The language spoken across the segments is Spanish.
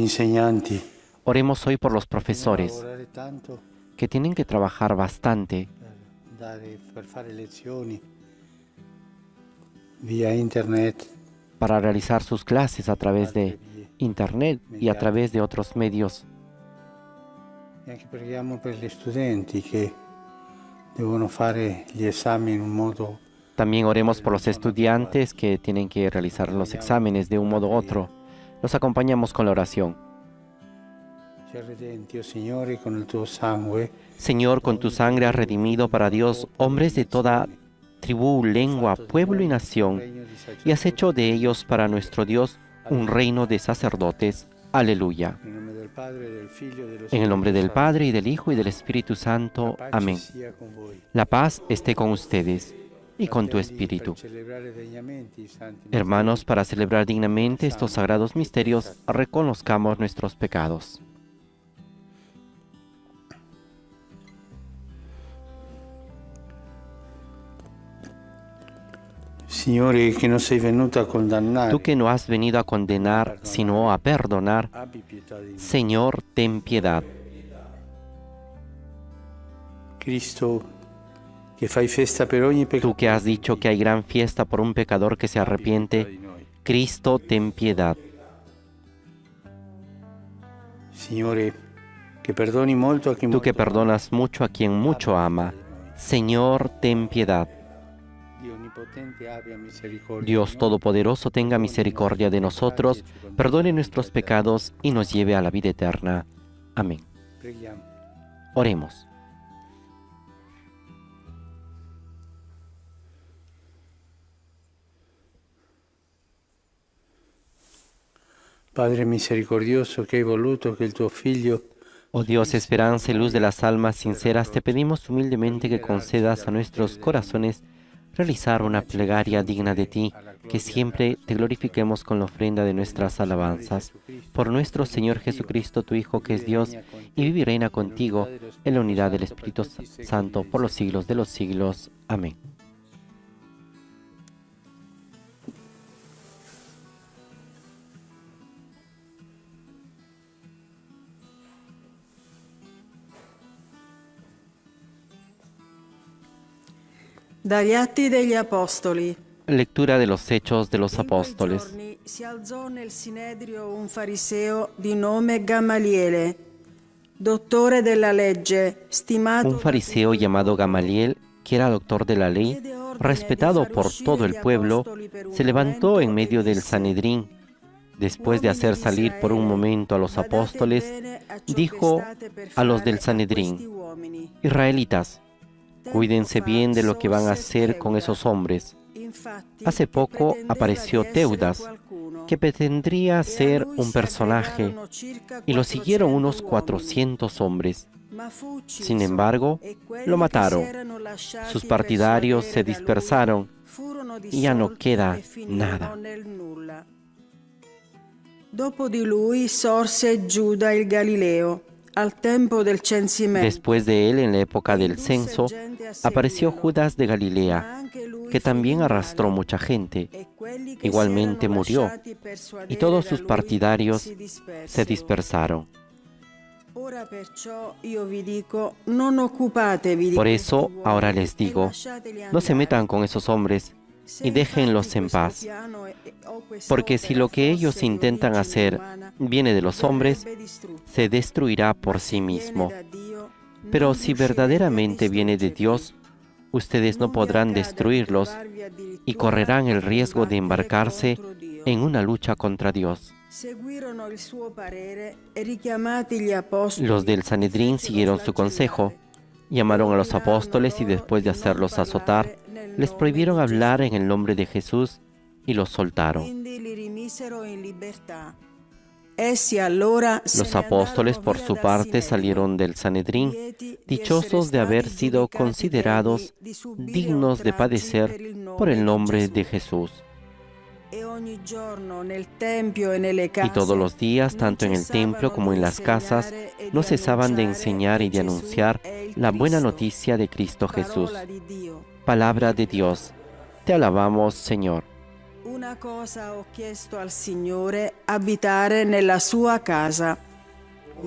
insegnanti Oremos hoy por los che devono profesores lavorare tanto que tienen que trabajar bastante per fare lezioni via internet para realizar sus clases a e través altre de vie Internet y a través de otros medios. e anche preghiamo per gli studenti che devono fare gli esami in un modo También oremos por los non adeguato. estudiantes que tienen que realizar los exámenes de un modo u otro. Los acompañamos con la oración. Ci redenti, oh Signore, con il tuo sangue Señor, con tu sangre has redimido para Dios hombres de toda tribu, lengua, pueblo y nación, y has hecho de ellos para nuestro Dios un reino de sacerdotes. Aleluya. nel nome del Padre, del Figlio e dello En el nombre Spirito del Santo. Padre, y del Hijo, y del Espíritu Santo. La pace Amén. sia con voi. La paz esté con ustedes y con tu espíritu. Per celebrare degnamente i santi Hermanos, para celebrar dignamente estos sagrados misterios, reconozcamos nuestros pecados. Signore, che non sei venuto a condannare, Tú que no has venido a condenar, sino a perdonar, abbi pietà di noi. Señor, ten piedad. Cristo, che fai festa per ogni Tú peccato, que has dicho que hay gran fiesta por un pecador que se abbi pietà arrepiente, di noi. Cristo, ten piedad. Signore, che perdoni molto a chi Tú que molto ama. perdonas mucho a quien mucho ama, Señor, ten piedad. Dio onnipotente abbia misericordia Dios di noi. Todopoderoso, tenga misericordia de nosotros, perdone nuestros pecados y nos lleve a la vida eterna. Amén. Preghiamo. Oremos. Padre misericordioso, che hai voluto che il tuo Figlio Oh Dios, esperanza y luz de las almas sinceras, te pedimos humildemente que concedas a nuestros corazones realizar una plegaria digna de ti, que siempre te glorifiquemos con la ofrenda de nuestras alabanzas. Por nuestro Señor Jesucristo, tu Hijo, que es Dios, y vive y reina contigo en la unidad del Espíritu Santo por los siglos de los siglos. Amén. Dagli Atti degli Apostoli. Lectura de los Hechos de los In quei Apóstoles. giorni si alzò nel Sinedrio un fariseo di nome Gamaliele, dottore della legge, stimato Un fariseo llamado Gamaliel, que era doctor de la ley, respetado por todo el pueblo, se levantó en medio del Sanedrín. Después de hacer salir por un momento a los apóstoles, dijo a los del Sanedrín: Israelitas, cuídense bien de lo que van a hacer con esos hombres. Hace poco apareció Teudas, que pretendría ser un personaje, y lo siguieron unos 400 hombres. Sin embargo, lo mataron. Sus partidarios se dispersaron y ya no queda nada. Dopo di lui sorse Giuda il Galileo, al tempo del censimento. Después de él, en la época del censo, apareció Judas de Galilea, que también arrastró mucha gente. Igualmente murió, y todos sus partidarios se dispersaron. Por eso, ahora les digo, no se metan con esos hombres y déjenlos en paz, porque si lo que ellos intentan hacer viene de los hombres, se destruirá por sí mismo. Pero si verdaderamente viene de Dios, ustedes no podrán destruirlos y correrán el riesgo de embarcarse en una lucha contra Dios. Los del Sanedrín siguieron su consejo, llamaron a los apóstoles y después de hacerlos azotar, les prohibieron hablar en el nombre de Jesús y los soltaron. Los apóstoles, por su parte, salieron del Sanedrín, dichosos de haber sido considerados dignos de padecer por el nombre de Jesús. Y todos los días, tanto en el templo como en las casas, no cesaban de enseñar y de anunciar la buena noticia de Cristo Jesús. Palabra de Dios. Te alabamos, Señor. Una cosa ho chiesto al Signore, abitare nella sua casa.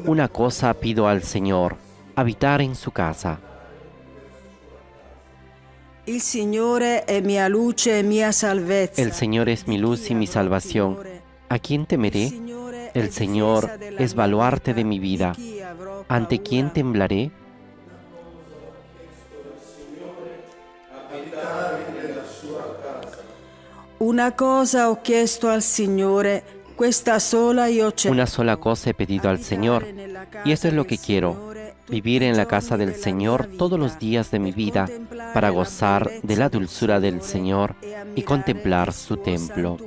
Una cosa pido al Señor, habitar en su casa. Il Signore è mia luce e mia salvezza. El Señor es mi luz y mi salvación. ¿A quién temeré? El Señor es baluarte de mi vida. ¿Ante quién temblaré? Una cosa ho chiesto al Signore, questa sola io cerco. Una sola cosa he pedido al Señor, y eso es lo que quiero, vivir en la casa del Señor todos los días de mi vida, para gozar de la dulzura del Señor y contemplar su templo.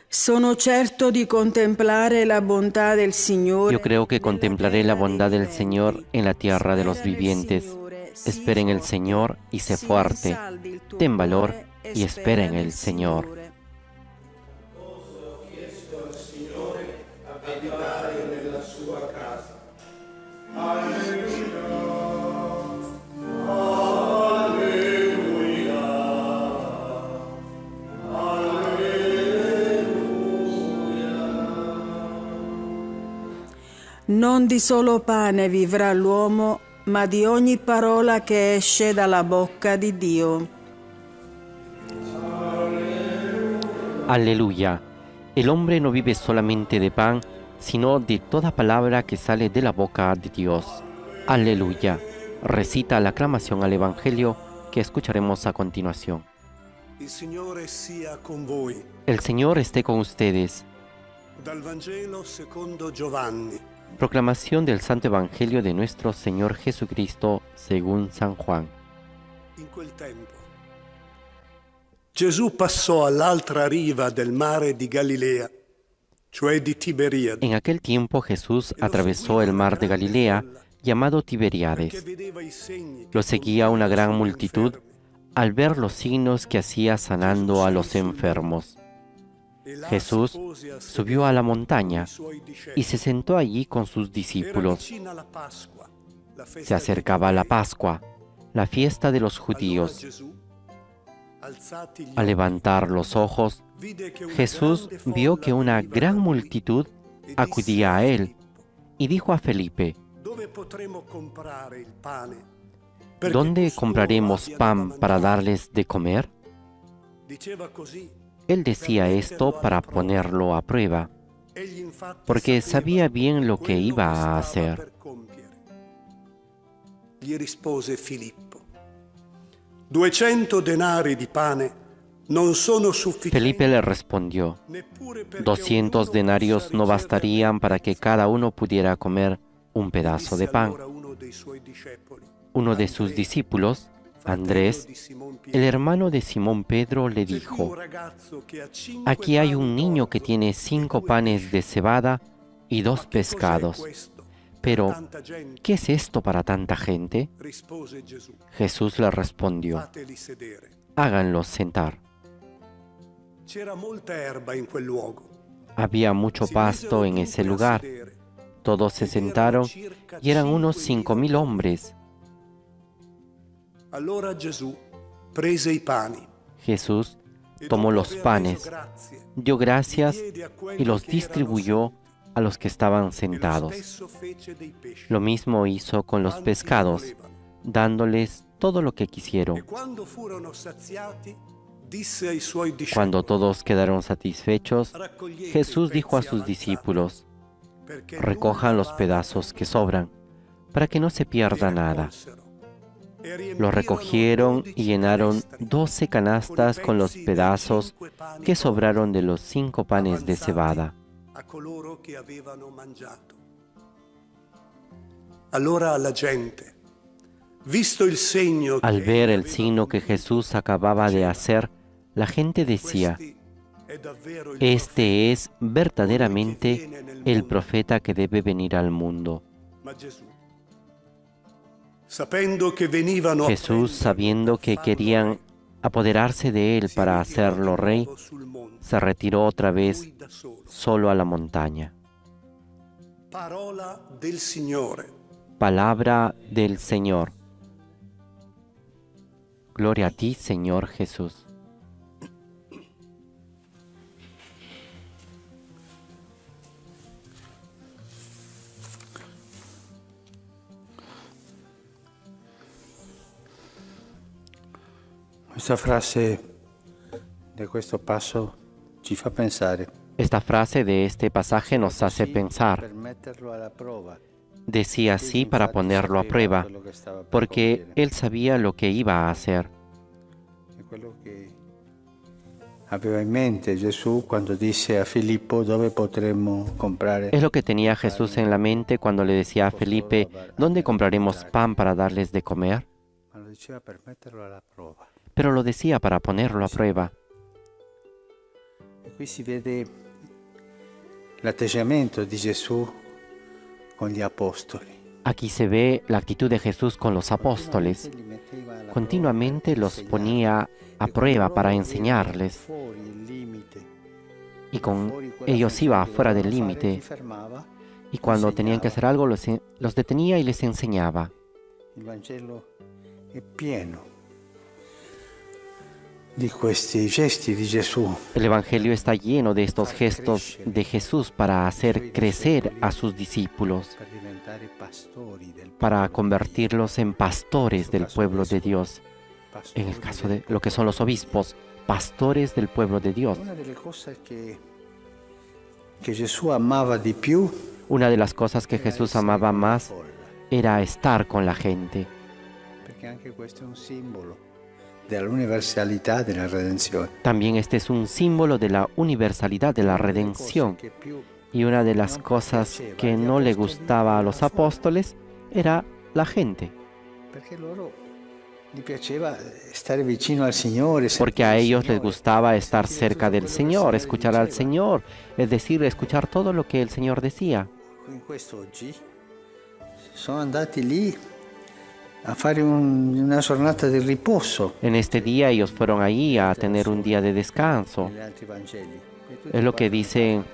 Sono certo di contemplare la bontà del Signore. Yo creo que contemplaré la bondad del Señor en la tierra de los vivientes. Espera en el Señor y sé fuerte. Ten valor y espera en el Señor. Non di solo pane vivrà l'uomo, ma di ogni parola che esce dalla bocca di Dio. Aleluya. El hombre no vive solamente de pan, sino de toda palabra que sale de la boca de Dios. Aleluya. Recita la aclamación al Evangelio que escucharemos a continuación. Il Signore sia con voi. El Señor esté con ustedes. Dal Vangelo secondo Giovanni. Proclamación del Santo Evangelio de nuestro Señor Jesucristo según San Juan. In quel tempo Gesù passò all'altra riva del mare di Galilea, cioè di Tiberiade, En aquel tiempo Jesús atravesó el mar de Galilea, llamado perché Tiberíades. vedeva i segni Lo che seguía una gran sugli multitud infermi. al ver los signos que hacía sanando a los enfermos. E là Jesús si pose a subió a sedere la con montaña i suoi y discepoli. se sentó allí con sus Era discípulos. vicina la Pasqua, la festa Se dei acercaba la Giudei. Pascua, la fiesta de los Allora judíos. Gesù, alzati gli Al occhi, levantar los ojos, vide che una Jesús grande vio folla que una veniva gran da lui multitud e disse acudía a a él Filippo, y dijo a Felipe: dove potremo comprare il pane? Perché ¿dónde costoro compraremos abbiano pan da para mangiare?" darles de comer? Diceva così, Él decía esto para ponerlo a prueba, egli infatti porque sapeva sabía bien lo que quello iba a stava hacer. per compiere. Gli rispose Filippo, 200 denari di pane non sono sufficienti. Felipe le respondió: neppure perché 200 ognuno denarios possa no riceverne. bastarían para que cada uno pudiera comer un pedazo de Disse pan. allora uno dei suoi discepoli, Uno de sus Andrea, discípulos, fratello Andrés, di Simon el Pietro, hermano de Simón Pedro, le "C'è qui un dijo: ragazzo che ha 5 aquí hay pani un niño que d'orzo tiene e 5 2 panes pesci. de cebada y Ma 2 che cos'è pescados. questo per Pero, tanta gente?" ¿qué es esto para tanta gente? Rispose Gesù, Jesús le respondió: fateli sedere. háganlos sentar. C'era molta erba in quel luogo. Había mucho Si pasto misero en ese dunque a lugar. sedere, Todos se ed erano sentaron circa y eran unos 5.000 5.000 hombres. Allora Gesù prese i pani Jesús e tomó dopo los aver panes, reso grazie, dio gracias diede a quelli y los che erano distribuyó a los que estaban seduti, e lo sentados. stesso fece dei pesci, Lo mismo hizo con los quanti ne pescados, volevano. dándoles todo lo que E quisieron. quando furono saziati, disse ai suoi Cuando discepoli, todos quedaron satisfechos, "Raccogliete Jesús i dijo a pezzi sus avanzati, discípulos: perché recojan nulla los vada pedazos que perduto". sobran, para que no se Li pierda nada. raccolsero e riempirono Lo recogieron 12 y llenaron canestri 12 canastas con los pezzi dei pedazos 5 pani que d'orzo sobraron de los 5 panes de avanzati cebada. a coloro che avevano mangiato. Allora la gente, visto il segno Al che ver egli el aveva signo que compiuto, Jesús acababa de diceva, hacer, la gente decía: "Questi è davvero il este es profeta, verdaderamente colui che viene nel el mondo". profeta que debe venir al mundo. Ma Gesù, sapendo che venivano a Jesús, prenderlo sabiendo per que farlo querían re, apoderarse de él si para ritirò hacerlo di rey, nuovo sul monte, se retiró otra vez lui da solo. solo a la montaña. Parola del Signore. Palabra del Señor. Gloria a ti, Señor Jesús. Questa frase di questo passo ci fa pensare. Esta frase de este pasaje nos hace pensar. Per metterlo alla prova. Decía así para ponerlo a prueba, porque él sabía lo que iba a hacer. È quello che aveva in mente Gesù quando disse a Filippo dove potremmo comprare. Es lo que tenía Jesús en la mente cuando le decía a Felipe, ¿dónde compraremos pan para darles de comer? Ma lo diceva per metterlo alla prova. Pero lo decía para ponerlo a prueba. E qui si vede l'atteggiamento di Gesù con gli apostoli. Aquí se ve la actitud de Jesús con los apóstoles. Continuamente los ponía a prueba para enseñarles. Y con ellos iba fuera del límite. Y cuando tenían que hacer algo, los detenía y les enseñaba. Il Vangelo è pieno di questi gesti di Gesù. El Evangelio está lleno de estos gestos de Jesús para hacer crecer a sus discípulos, Per diventare pastori del para convertirlos en pastores del pueblo de Dios. En el caso de lo que son los obispos, pastores del pueblo de Dios. Una delle cose che Gesù amava di più Una de las cosas que Jesús amaba más era estar con la gente, perché anche questo è un simbolo dell'universalità della redenzione. también este es un símbolo de la universalidad de la redención. Che più Y una de las cosas que no le gustaba a los apóstoles era la gente, perché loro gli piaceva stare vicino al Signore, porque a ellos les gustaba estar cerca del Señor, escuchar al Señor, es decir, escuchar todo lo que el Señor decía. In questo oggi sono andati lì a fare una giornata di riposo. En este día ellos fueron ahí a tener un día de descanso. Negli altri Vangeli. Es lo que dicen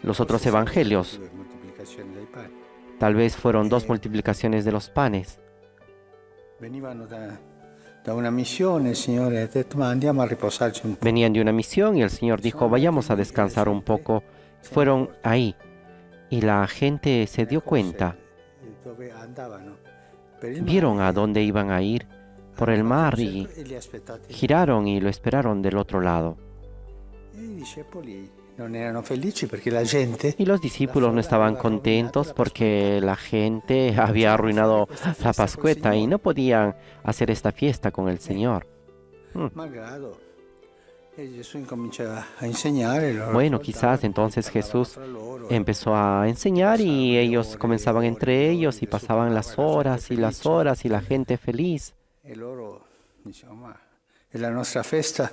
los otros evangelios. Due moltiplicazioni dei pani. Tal vez fueron 2 multiplicaciones de los panes. Venivano da una missione, il Signore ha detto ma andiamo a riposarci un po'. Venían de una misión y el Señor dijo, vayamos a descansar un poco. Fueron ahí y la gente se dio cuenta. Dove andavano? Per il Vieron a dónde iban a ir por el mar y e li aspettate. giraron y lo esperaron del otro lado. E i discepoli non erano felici perché la gente Y los discípulos no estaban contentos porque la gente había arruinado la Pascueta y no podían hacer esta fiesta con el Señor. malgrado. E Gesù incomincia a insegnare. Loro Bueno, ascoltavano, quizás entonces parlavano Jesús fra loro. empezó a enseñar y ellos comenzaban entre ellos y pasaban las horas y las horas y la gente feliz. E loro dicevano ma è la nostra festa.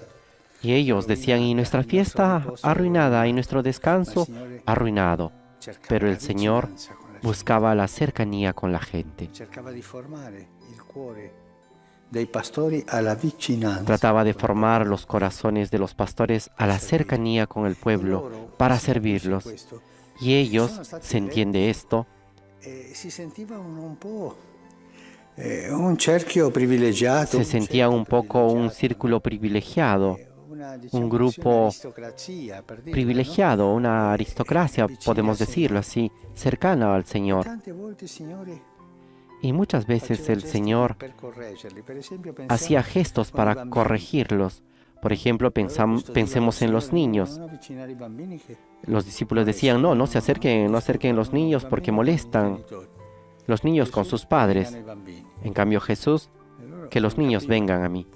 Y ellos decían, y nuestra fiesta arruinada y nuestro descanso arruinado. Cercava Pero la el Señor vicinanza con la gente. buscaba la cercanía con la gente. Cercava di formare il cuore dei pastori alla vicinanza. Trataba de formar los corazones de los pastores a la cercanía con el pueblo para servirlos. Questo. Y ellos, se entiende esto, Si sentiva un po' un cerchio privilegiato. se sentían un poco un círculo privilegiado, un grupo privilegiado, una aristocracia, podemos decirlo así, cercana al Señor. Tante volte il Signore Y muchas veces el Señor per correggerli. Per esempio, hacía gestos para corregirlos. Por ejemplo, pensemos en los niños. Los discípulos decían, no se acerquen, no acerquen los niños porque molestan los niños con sus padres. En cambio Jesús, que los niños vengan a mí.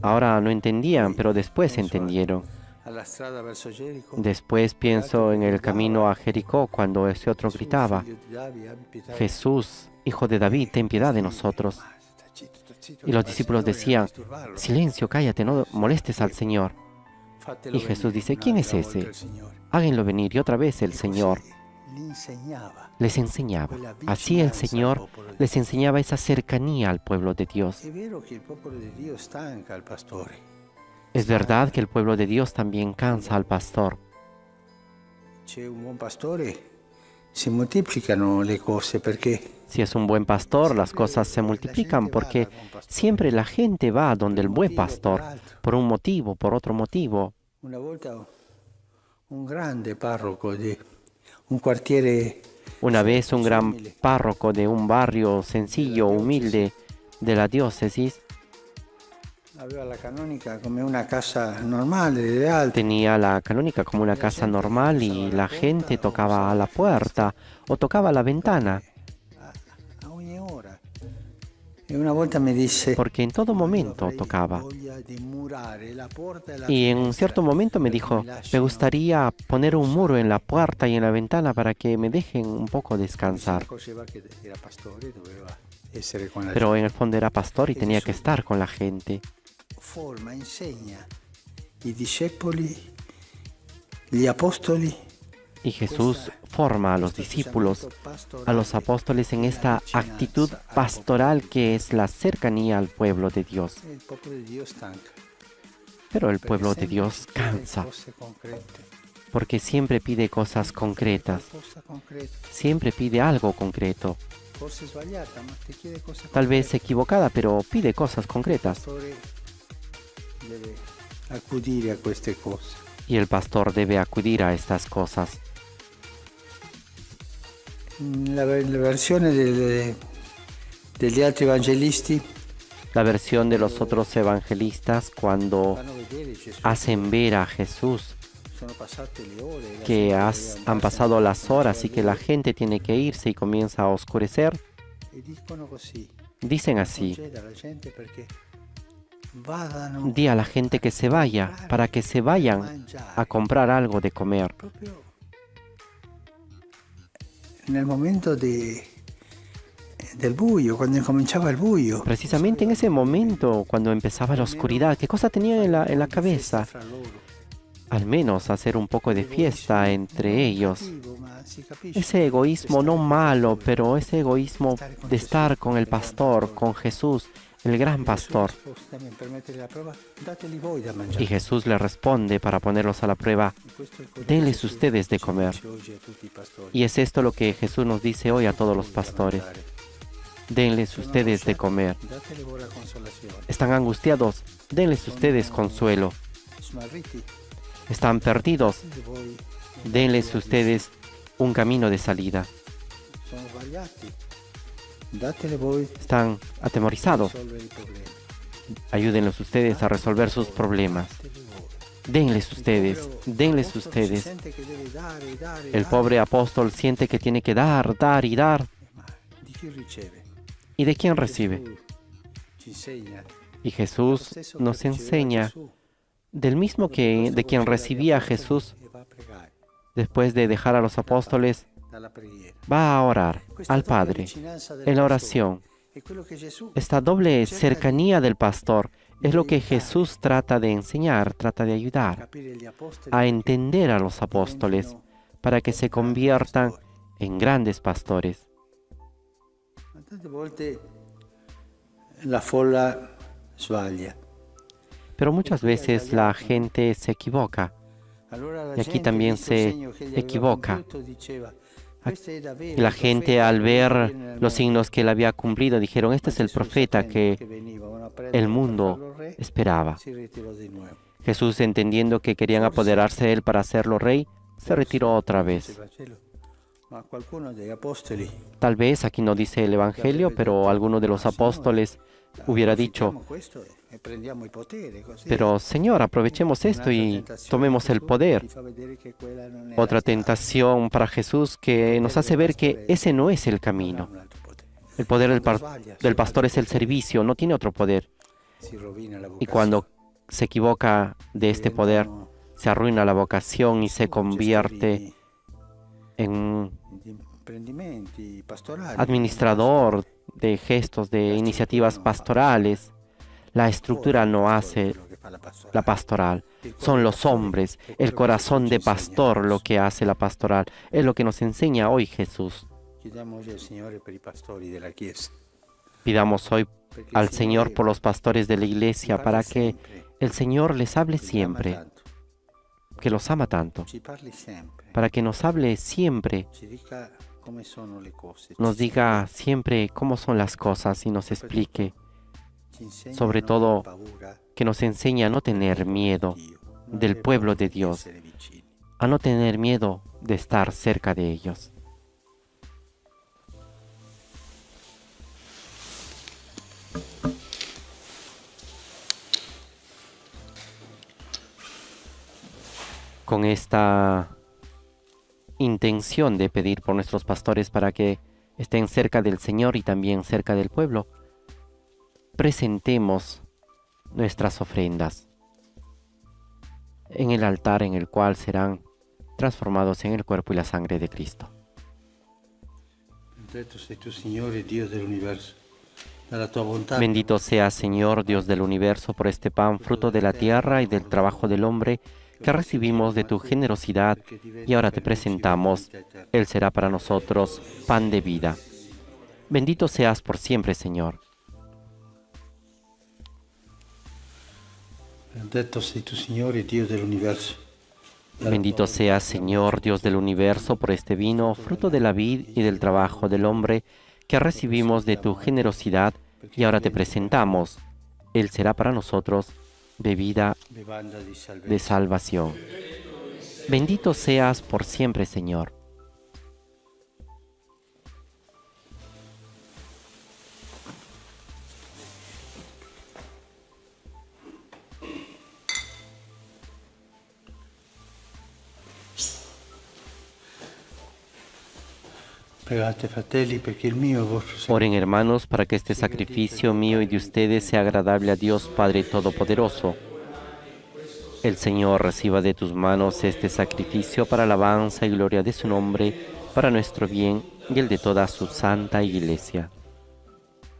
Ahora no entendían, pero después entendieron. Después pienso en el camino a Jericó cuando ese otro gritaba, Jesús, hijo de David, ten piedad de nosotros. Y los discípulos decían, silencio, cállate, no molestes al Señor. Y Jesús dice, ¿quién es ese? Háganlo venir. Y otra vez el Señor les enseñaba. Así el Señor les enseñaba esa cercanía al pueblo de Dios. Es verdad que el pueblo de Dios también cansa al pastor. C'è un buon pastore si moltiplicano le cose perché Si es un buen pastor, las cosas se multiplican porque siempre la gente va donde el buen pastor, por un motivo, por otro motivo. una volta un grande parroco di un quartiere Una vez un gran párroco de un barrio sencillo, humilde de la diócesis, aveva la canonica come una casa normale delle altre. tenía la canónica como una casa normal y la gente tocaba a la puerta o tocaba a la ventana, A ogni ora. E una volta mi disse, porque en todo momento avrei tocaba. voglia di murare la porta e la Y en un finestra cierto momento me perché dijo, mi me lasciano gustaría poner un muro en la puerta y en la ventana para que me dejen un poco si descansar. accorgeva che era pastore, doveva essere con la Pero en gente. el fondo era pastor y tenía que estar con la gente. Forma, insegna i discepoli, gli apostoli, Y Jesús forma a los discípulos, a los apóstoles en esta actitud pastoral que es la cercanía al pueblo de Dios. e il popolo di Dio stanca. Pero el Perché pueblo de sempre Dios ci chiede cansa, cose concrete, porque siempre pide cosas concretas, proposta concreta, siempre pide algo concreto. forse sbagliata, ma ti chiede cose Tal vez concrete. equivocada, pero pide cosas Il concretas. pastore deve accudire a queste cose. Y el pastor debe acudir a estas cosas. La versione degli altri evangelisti La versión de los otros evangelistas cuando fanno vedere Gesù. hacen ver a Jesús Sono passate le ore, la que gente han pasado las horas y que la gente tiene que irse y comienza a oscurecer, e dicono così. dicen así, Conceda alla gente perché vadano di a la gente que se vaya, para que se vayan a comprar algo de comer. proprio nel momento del buio, quando incominciava il buio. Precisamente en ese momento, cuando empezaba la oscuridad, ¿qué cosa tenían en la cabeza? Fra loro. Al menos hacer un poco de fiesta entre ellos. Cattivo, ma si capisce. Ese egoísmo no malo, pero ese egoísmo de estar con el pastor, con Jesús, el gran pastor. También permettere la prova, dateli voi da mangiare. Y Jesús le responde para ponerlos a la prueba, Questo è il codice denles Gesù ustedes de ci comer. dice oggi a tutti i pastori. Y es esto lo que Jesús nos dice hoy a todos los pastores. Denles ustedes de comer. Datele voi la consolazione. ¿Están angustiados? Denles ustedes consuelo. Smarriti, ¿Están perdidos? datele voi. Denles ustedes un camino de salida. Sono sbagliati. Datele voi ¿Están atemorizados? risolvere i problemi. Ayúdenlos ustedes a resolver sus problemas. Datele voi. Denles ustedes, denles Si ustedes. sente che deve dare, dare, El dare, pobre apóstol siente que tiene que dar, dar y dar. ma di chi riceve? ¿Y de quién recibe? Gesù ci insegna. Y Jesús nos enseña del mismo que de quien recibía a Jesús E va a pregare después de dejar a los apóstoles, dalla preghiera. va a orar Questa al doppia Padre vicinanza del en la pastore oración. è quello che Gesù Esta doble cercanía del pastor es lo que Jesús trata de enseñar, trata de ayudar capire gli apostoli a entender a los apóstoles para que se conviertan en grandes pastores. Ma tante volte la folla sbaglia. Pero muchas veces la gente se equivoca. Allora la Y aquí gente, también visto il se segno che gli aveva equivoca. compiuto, diceva, "Questo è davvero Y la il gente profeta al che ver viene nel los mondo". signos que él había cumplido dijeron, este Ma es el Gesù, profeta sapendo que che venivano a el prenderlo per mundo farlo re, esperaba. si ritirò di nuovo. Jesús, entendiendo que querían apoderarse de él para hacerlo rey, se retiró otra Dice il vez. Vangelo, ma qualcuno degli apostoli Tal vez aquí no dice el Evangelio, pero alguno de los apóstoles hubiera dicho, approfittiamo questo e prendiamo il potere, così. pero Señor, aprovechemos esto y tomemos el poder. Ti fa vedere che quella non è la Otra strada. tentación para Jesús que nos hace ver que ese no es el camino. Un altro potere. El poder del pastor es el servicio, no tiene otro poder. Si rovina la Y vocazione. cuando se equivoca de este poder, se arruina la vocación y se convierte en un di imprendimenti pastorali. administrador de gestos, de iniciativas pastorales. La estructura no hace Quello che fa la pastorale. la pastoral. Son los hombres, el corazón de pastor lo que hace la pastoral. Es lo que nos enseña hoy Jesús. Chiediamo oggi al Signore per i pastori della Chiesa. Pidamos hoy perché al il Señor Signore por los pastores de la ti iglesia parla para que sempre, el Señor les hable ti ama siempre. tanto. que los ama tanto, ci parli sempre, para que nos hable siempre, ci dica come sono le cose, nos diga siempre cómo son las cosas y nos explique, ci insegna sobre a non todo, aver paura que nos enseñe a no tener miedo di Dio, non del avere pueblo paura de di Dios, essere vicini. a no tener miedo de estar cerca de ellos. Con esta intención de pedir por nuestros pastores para que estén cerca del Señor y también cerca del pueblo, presentemos nuestras ofrendas en el altar en el cual serán transformados en el cuerpo y la sangre de Cristo. Benedetto sei tu, Signore, Dio dell'universo. Dalla tua bontà Bendito seas, Señor, Dios del universo, por este pan, fruto de la tierra y del trabajo del hombre, que recibimos de tu generosidad y ahora te presentamos. Él será para nosotros pan de vida. Bendito seas por siempre, Señor. Benedetto sei tu, Signore, Dio dell'universo. Bendito seas, Señor, Dios del universo, por este vino, fruto de la vid y del trabajo del hombre, que recibimos de tu generosidad y ahora te presentamos. Él será para nosotros bebida Bevanda di de salvación. Bendito seas por siempre, Señor. Pregate, fratelli, perché il mio e il vostro sacrificio Oren, hermanos, para que este sacrificio mío y de ustedes sea agradable a Dios Padre Todopoderoso. El Señor reciba de tus manos este sacrificio para alabanza y gloria de su nombre, para nuestro bien y el de toda su santa Iglesia.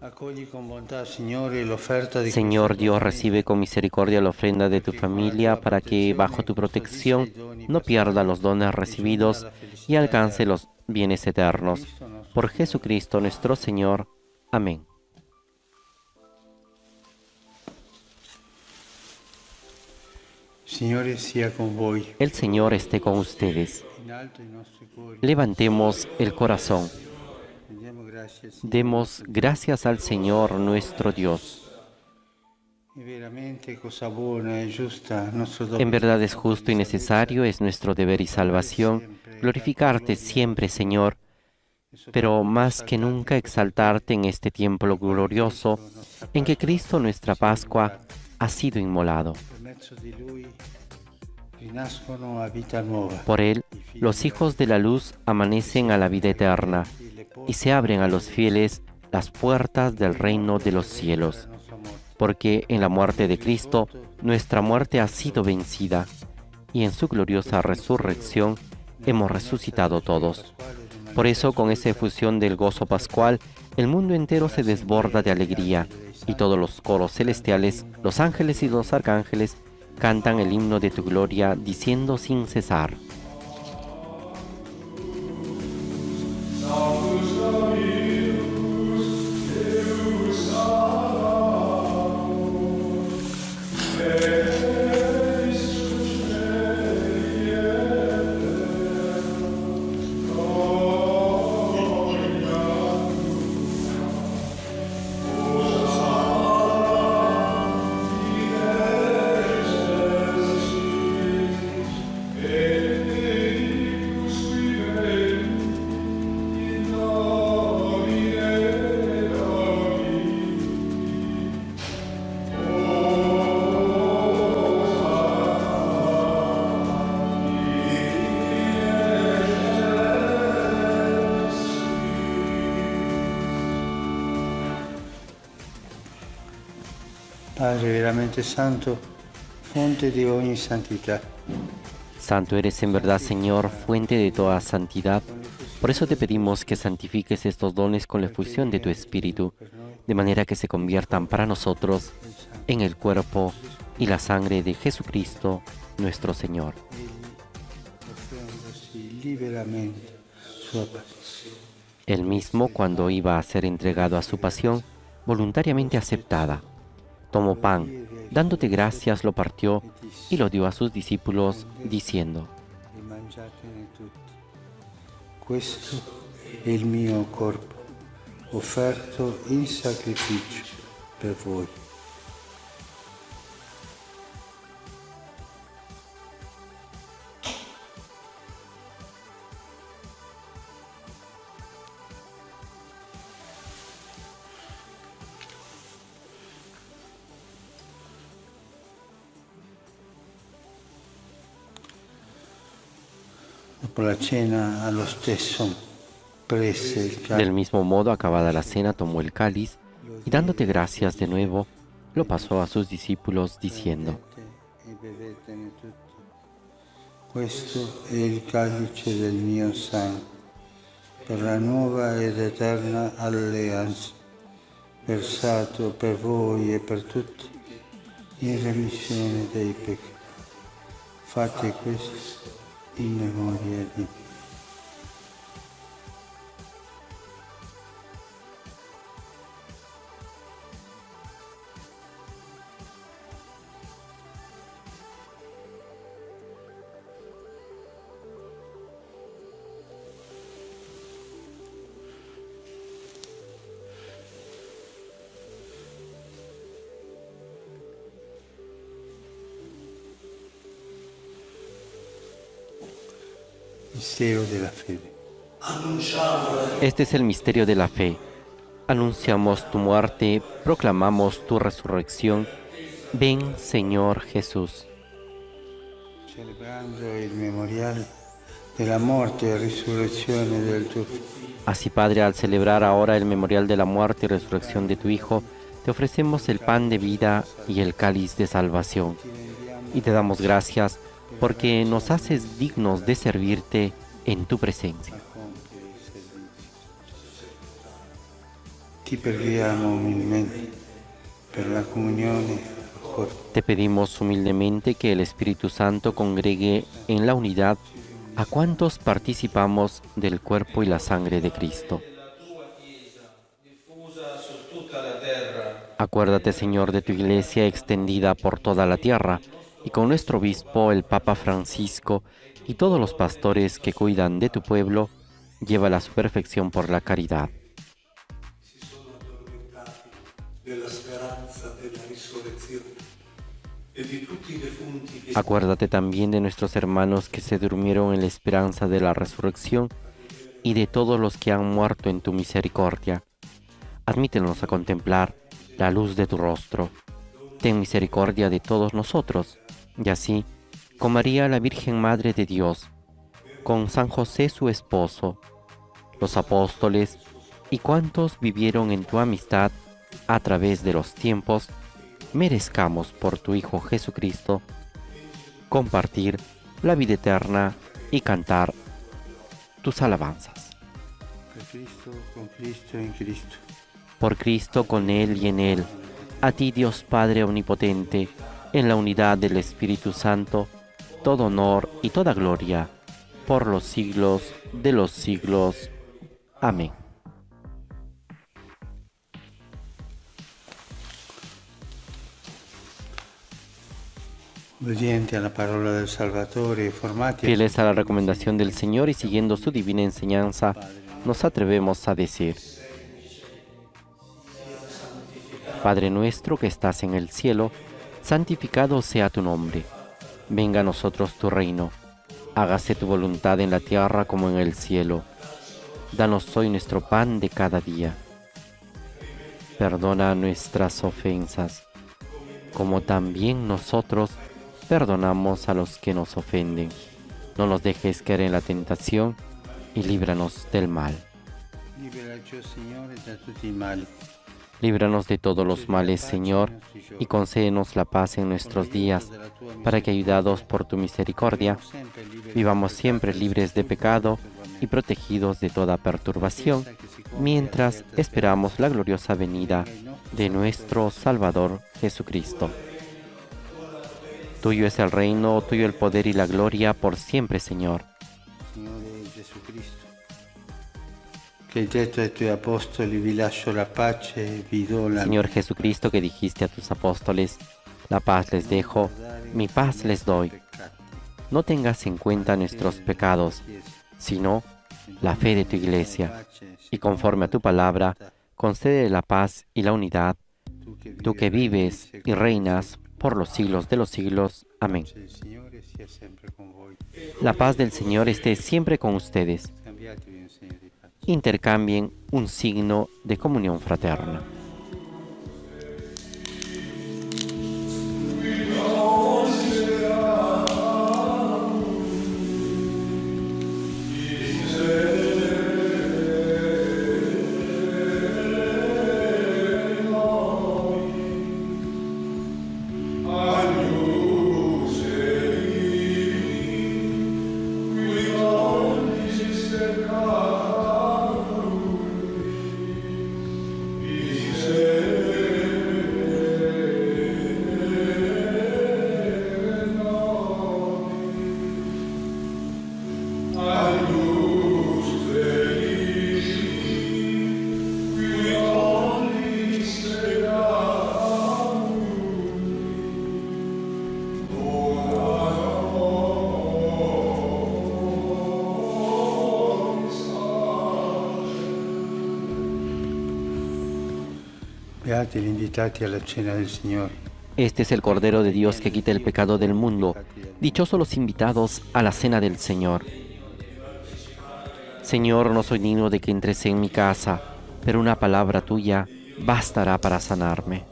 accogli con bontà, Signore, l'offerta di Señor questa Dios, tua recibe con misericordia la ofrenda de tu familia para que, bajo tu protección, no pierda los dones recibidos y alcance los bienes eternos. Por Jesucristo nuestro Señor. Amén. Signore sia con voi. El Señor esté con ustedes. In alto i nostri cuori. Levantemos el corazón. Rendiamo grazie al Signore. Demos gracias al Señor nuestro Dios. È veramente cosa buona e giusta, nostro dovere. En verdad es justo y necesario, es nuestro deber y salvación, glorificarte siempre, Señor, pero más que nunca exaltarte en este tiempo glorioso en que Cristo, nuestra Pascua, ha sido inmolado. Per mezzo di Lui rinascono a vita nuova. Por Él, los hijos de la luz amanecen a la vida eterna y se abren a los fieles las puertas del reino de los cielos. Porque en la muerte de Cristo, nuestra muerte ha sido vencida y en su gloriosa resurrección hemos resucitado todos. Por eso, con esa efusión del gozo pascual, el mundo entero se desborda de alegría y todos los coros celestiales, los ángeles y los arcángeles, cantan el himno de tu gloria, diciendo sin cesar: Padre veramente santo, fonte di ogni santità. Santo eres en verdad, Señor, fuente de toda santidad. Por eso te pedimos que santifiques estos dones con la efusión de tu Espíritu, de manera que se conviertan para nosotros en el cuerpo y la sangre de Jesucristo, nuestro Señor. Offrendosi liberamente sua passione. Él mismo, cuando iba a ser entregado a su pasión, voluntariamente aceptada, tomó pan Dándote gracias, lo partió y lo dio a sus discípulos, diciendo: e mangiatene tutti. Questo è il mio corpo, offerto in sacrificio per voi. Dopo la cena, allo stesso prese il Del cálice mismo modo, acabada la cena, tomó el cáliz y dándote gracias de nuevo, lo pasó a sus discípulos, diciendo: e bevetene tutti. Questo è il calice del mio sangue, per la nuova ed eterna alleanza, versato per voi e per tutti in remissione dei peccati. Fate questo in memoria di me. Mistero della fede. Este es el misterio de la fe. Anunciamos tu muerte, proclamamos tu resurrección. Ven, Señor Jesús. Celebrando il memoriale della morte e risurrezione del tuo Figlio, Así, Padre, al celebrar ahora el memorial de la muerte y resurrección de tu Hijo, te ofrecemos el pan de vida y el cáliz de salvación. Y te damos gracias porque nos haces dignos de servirte en tu presencia. compiere il servizio. Ti preghiamo umilmente per la comunione corporea. Te pedimos humildemente que el Espíritu Santo congregue en la unidad a cuantos participamos del cuerpo y la sangre de Cristo. Acuérdate, Señor, de tu Iglesia extendida por toda la tierra, y con nuestro obispo, el Papa Francisco, y todos los pastores que cuidan de tu pueblo, llévala a su perfección por la caridad. Della speranza della risurrezione e di tutti i defunti che Acuérdate también de nuestros hermanos que se durmieron en la esperanza de la resurrección y de todos los que han muerto en tu misericordia. Admítenos a contemplar la luz de tu rostro. Ten misericordia de todos nosotros, y así, con María, la Virgen Madre de Dios, con San José su esposo, los apóstoles y cuantos vivieron en tu amistad a través de los tiempos, merezcamos por tu Hijo Jesucristo compartir la vida eterna y cantar tus alabanzas. Per Cristo, con Cristo e in Cristo. Por Cristo, con Él y en Él, a ti Dios Padre Omnipotente, en la unidad del Espíritu Santo, todo honor y toda gloria, por los siglos de los siglos. Amén. Obbedienti alla parola del Salvatore, formati Fieles a la recomendación del Señor y siguiendo su divina enseñanza, nos atrevemos a decir: Padre nuestro que estás en el cielo, santificado sea tu nombre. Venga a nosotros tu reino. Hágase tu voluntad en la tierra como en el cielo. Danos hoy nuestro pan de cada día. Perdona nuestras ofensas, como también nosotros perdonamos a los que nos ofenden. No nos dejes caer en la tentación y líbranos del mal. Liberaci, Signore, da tutti i mali. Líbranos de todos los males, Señor, y concédenos la paz en nuestros días, para que, ayudados por tu misericordia, vivamos siempre libres de pecado y protegidos de toda perturbación, mientras esperamos la gloriosa venida de nuestro Salvador Jesucristo. Tuyo es el reino, tuyo el poder y la gloria por siempre, Señor. Signore Gesù Cristo, che hai detto ai tuoi apostoli: vi lascio la pace, vi do la Señor Jesucristo, que dijiste a tus apóstoles: La paz les dejo, mi paz les doy. No tengas en cuenta nuestros pecados, sino la fe de tu Iglesia, y conforme a tu palabra, concede la paz y la unidad, tú que vives y reinas por los siglos de los siglos. Amén. La paz del Señor esté siempre con ustedes. Intercambien un signo de comunión fraterna. Beati gli invitati alla cena del Signore. Este es el Cordero de Dios que quita el pecado del mundo. Dichosos los invitados a la cena del Señor. Señor, no soy digno de que entres en mi casa, pero una palabra tuya bastará para sanarme.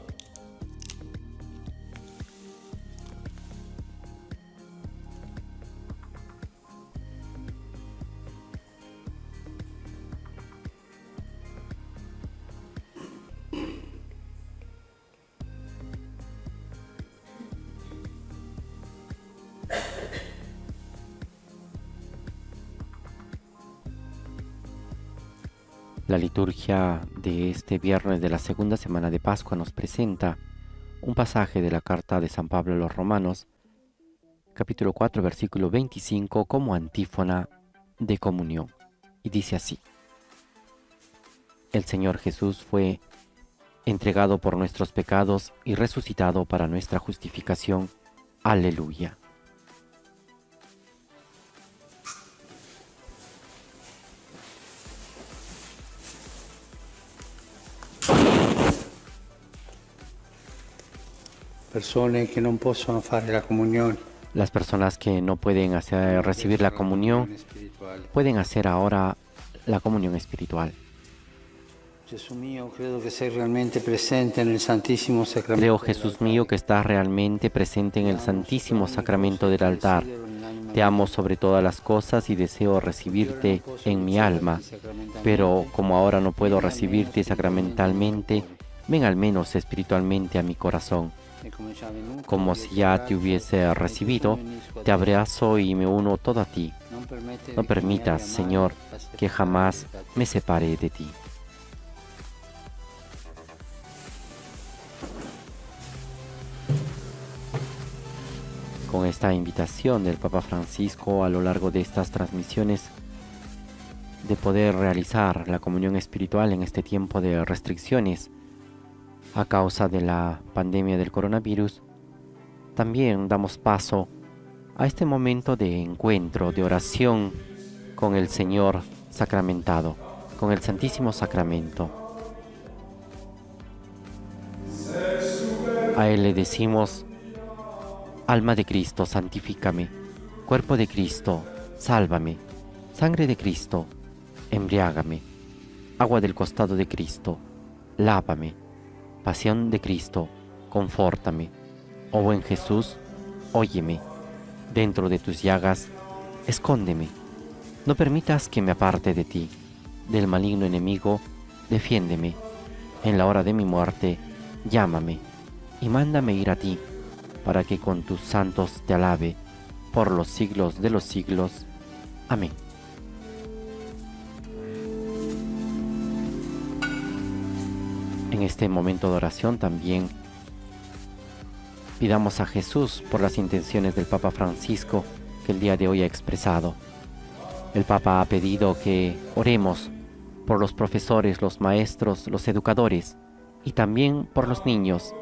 La liturgia de este viernes de la segunda semana de Pascua nos presenta un pasaje de la carta de San Pablo a los Romanos, capítulo 4, versículo 25, como antífona de comunión. Y dice así: El Señor Jesús fue entregado por nuestros pecados y resucitado para nuestra justificación. Aleluya. Persone che non possono fare la comunione. Las personas que no pueden recibir la comunión pueden hacer ahora la comunión espiritual. Gesù mio, credo che sei realmente presente nel Santissimo Sacramento. Creo, Jesús mío, que estás realmente presente en el Santísimo Sacramento del altar. Te amo sobre todas las cosas y deseo recibirte en mi alma. Pero como ahora no puedo recibirte sacramentalmente, ven al menos espiritualmente a mi corazón. Como si ya te hubiese recibido, te abrazo y me uno todo a ti. No permitas, Señor, que jamás me separe de ti. Con esta invitación del Papa Francisco a lo largo de estas transmisiones de poder realizar la comunión espiritual en este tiempo de restricciones a causa de la pandemia del coronavirus, también damos paso a este momento de encuentro, de oración con el Señor sacramentado, con el Santísimo Sacramento. A Él le decimos: alma de Cristo, santifícame; cuerpo de Cristo, sálvame; sangre de Cristo, embriágame; agua del costado de Cristo, lávame; pasión de Cristo, confórtame. Oh buen Jesús, óyeme; dentro de tus llagas, escóndeme. No permitas que me aparte de ti. Del maligno enemigo, defiéndeme. En la hora de mi muerte, llámame y mándame ir a ti, para que con tus santos te alabe por los siglos de los siglos. Amén. En este momento de oración también pidamos a Jesús por las intenciones del Papa Francisco que el día de hoy ha expresado. El Papa ha pedido que oremos por los profesores, los maestros, los educadores y también por los niños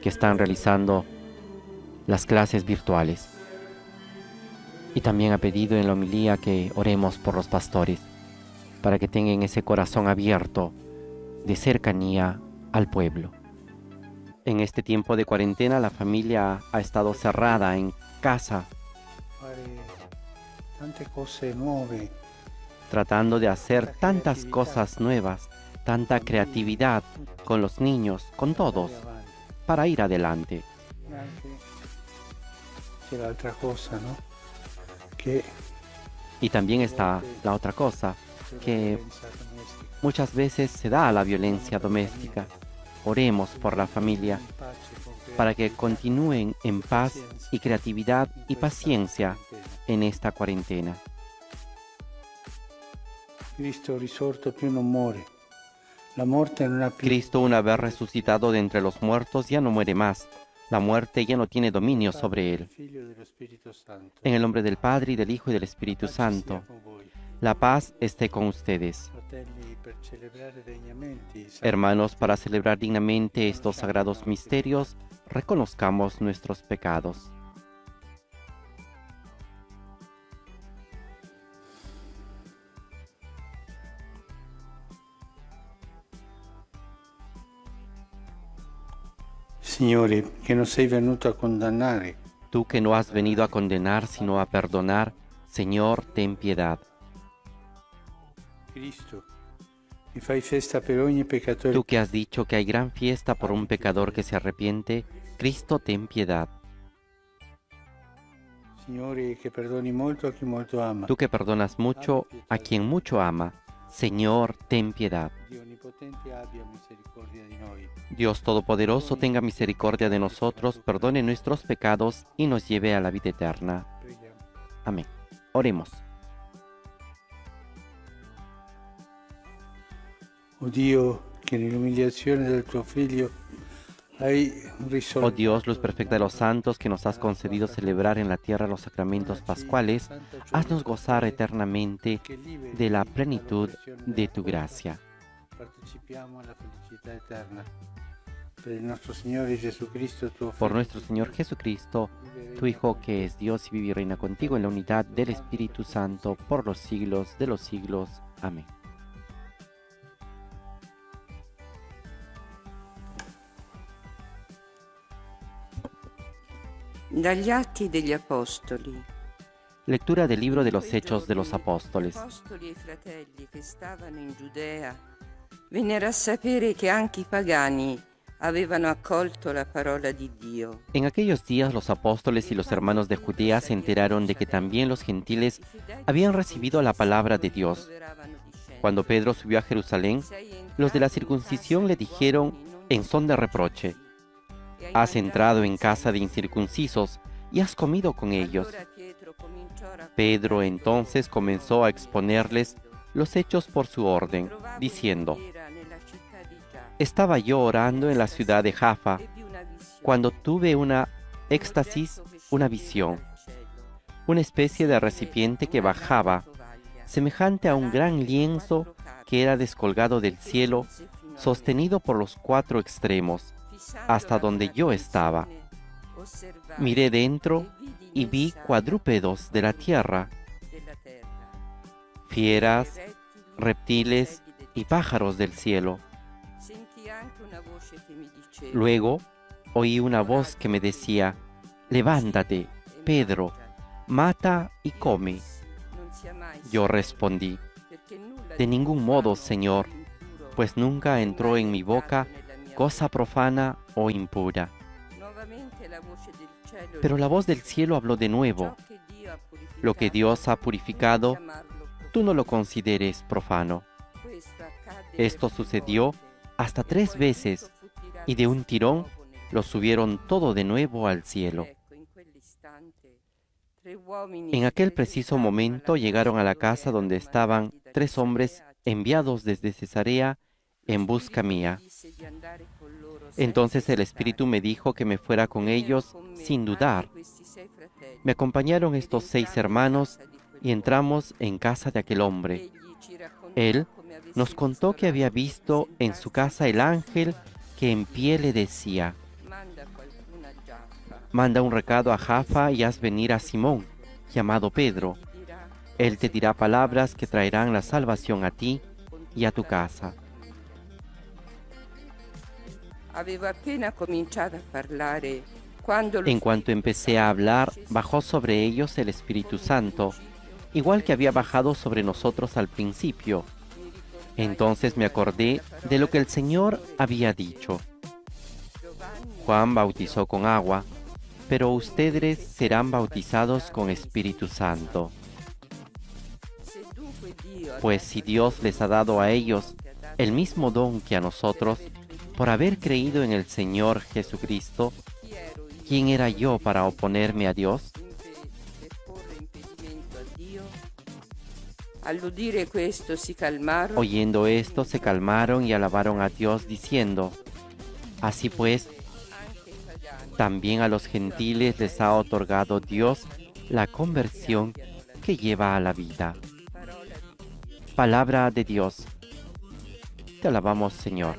que están realizando las clases virtuales. Y también ha pedido en la homilía que oremos por los pastores, para que tengan ese corazón abierto de cercanía al pueblo. En este tiempo de cuarentena, la familia ha estado cerrada en casa, tante cose nuove, tratando de hacer tantas cosas nuevas, tanta creatividad con los niños, con todos, para ir adelante. e anche c'è l'altra cosa, no? Che Y también está la otra cosa, que violenza domestica, muchas veces se da a la violencia doméstica. Oremos por la familia in pace con para que continúen en paz y creatividad y paciencia en esta cuarentena. Cristo risorto più non muore. La morte non ha più Cristo, una vez resucitado de entre los muertos, ya no muere más. La muerte ya no tiene dominio sobre él. Figlio e dello Spirito Santo. En el nombre del Padre, y del Hijo, y del Espíritu Santo, Con voi, la paz esté con ustedes. fratelli, per celebrare degnamente i santi Hermanos, para celebrar dignamente estos sagrados misterios, reconozcamos nuestros pecados. Signore, che non sei venuto a condannare, Tú que no has venido a condenar, sino a perdonar, Señor, ten piedad. Cristo, che fai festa per ogni peccatore, Tú que has dicho que hay gran fiesta por un pecador que se arrepiente, Cristo, ten piedad. Signore, che perdoni molto a chi molto ama. Tú que perdonas mucho a quien mucho ama, Señor, ten piedad. Dio Onnipotente abbia misericordia di noi. Dios Todopoderoso, tenga misericordia de nosotros, perdone nuestros pecados y nos lleve a la vida eterna. Preghiamo. Amén. Oremos. O Dio, che nell'umiliazione del tuo Figlio hai risolto Oh Dios, luz perfecta de los santos, que nos has concedido celebrar en la tierra los sacramentos pascuales, haznos gozar eternamente de la plenitud de tu gracia. Partecipiamo alla felicità eterna. Per il nostro Signore Gesù Cristo, tuo Por Figlio, nuestro Señor Jesucristo, tu Hijo, que es Dios y vive y reina contigo en la unidad del Espíritu Santo, por los siglos de los siglos. Amén. Dagli Atti degli Apostoli. Lectura del libro de los Hechos de los Gli Apóstoles. apostoli e i fratelli che stavano in Giudea vennero a sapere che anche i pagani avevano accolto la parola di Dio. En aquellos días los apóstoles y los hermanos de Judea se enteraron de que también los gentiles habían recibido la palabra de Dios. Cuando Pedro subió a Jerusalén, los de la circuncisión le dijeron en son de reproche: has entrado en casa de incircuncisos y has comido con ellos. Pedro entonces comenzó a exponerles los hechos por su orden, diciendo: estaba yo orando en la ciudad de Jaffa cuando tuve una éxtasis, una visión, una especie de recipiente que bajaba, semejante a un gran lienzo que era descolgado del cielo, sostenido por los cuatro extremos, hasta donde yo estaba. Miré dentro y vi cuadrúpedos de la tierra, fieras, reptiles y pájaros del cielo. Luego oí una voz que me decía: levántate, Pedro, mata y come. Yo respondí: de ningún modo, Señor, pues nunca entró en mi boca cosa profana o impura. Pero la voz del cielo habló de nuevo: lo que Dios ha purificado, tú no lo consideres profano. Esto sucedió hasta 3 veces, y de un tirón lo subieron todo de nuevo al cielo. En aquel preciso momento llegaron a la casa donde estaban 3 hombres enviados desde Cesarea en busca mía. Entonces el Espíritu me dijo que me fuera con ellos sin dudar. Me acompañaron estos 6 hermanos y entramos en casa de aquel hombre. Él nos contó que había visto en su casa el ángel que en pie le decía: Manda un recado a Jaffa y haz venir a Simón, llamado Pedro. Él te dirá palabras que traerán la salvación a ti y a tu casa. Avevo appena cominciato a parlare quando lo En cuanto empecé a hablar, bajó sobre ellos el Espíritu Santo, igual que había bajado sobre nosotros al principio. Entonces me acordé de lo que el Señor había dicho. Juan bautizó con agua, pero ustedes serán bautizados con Espíritu Santo. Pues si Dios les ha dado a ellos el mismo don que a nosotros, por haber creído en el Señor Jesucristo, ¿quién era yo para oponerme a Dios? Oyendo esto, se calmaron y alabaron a Dios, diciendo: Así pues, también a los gentiles les ha otorgado Dios la conversión que lleva a la vida. Palabra de Dios. Te alabamos, Señor.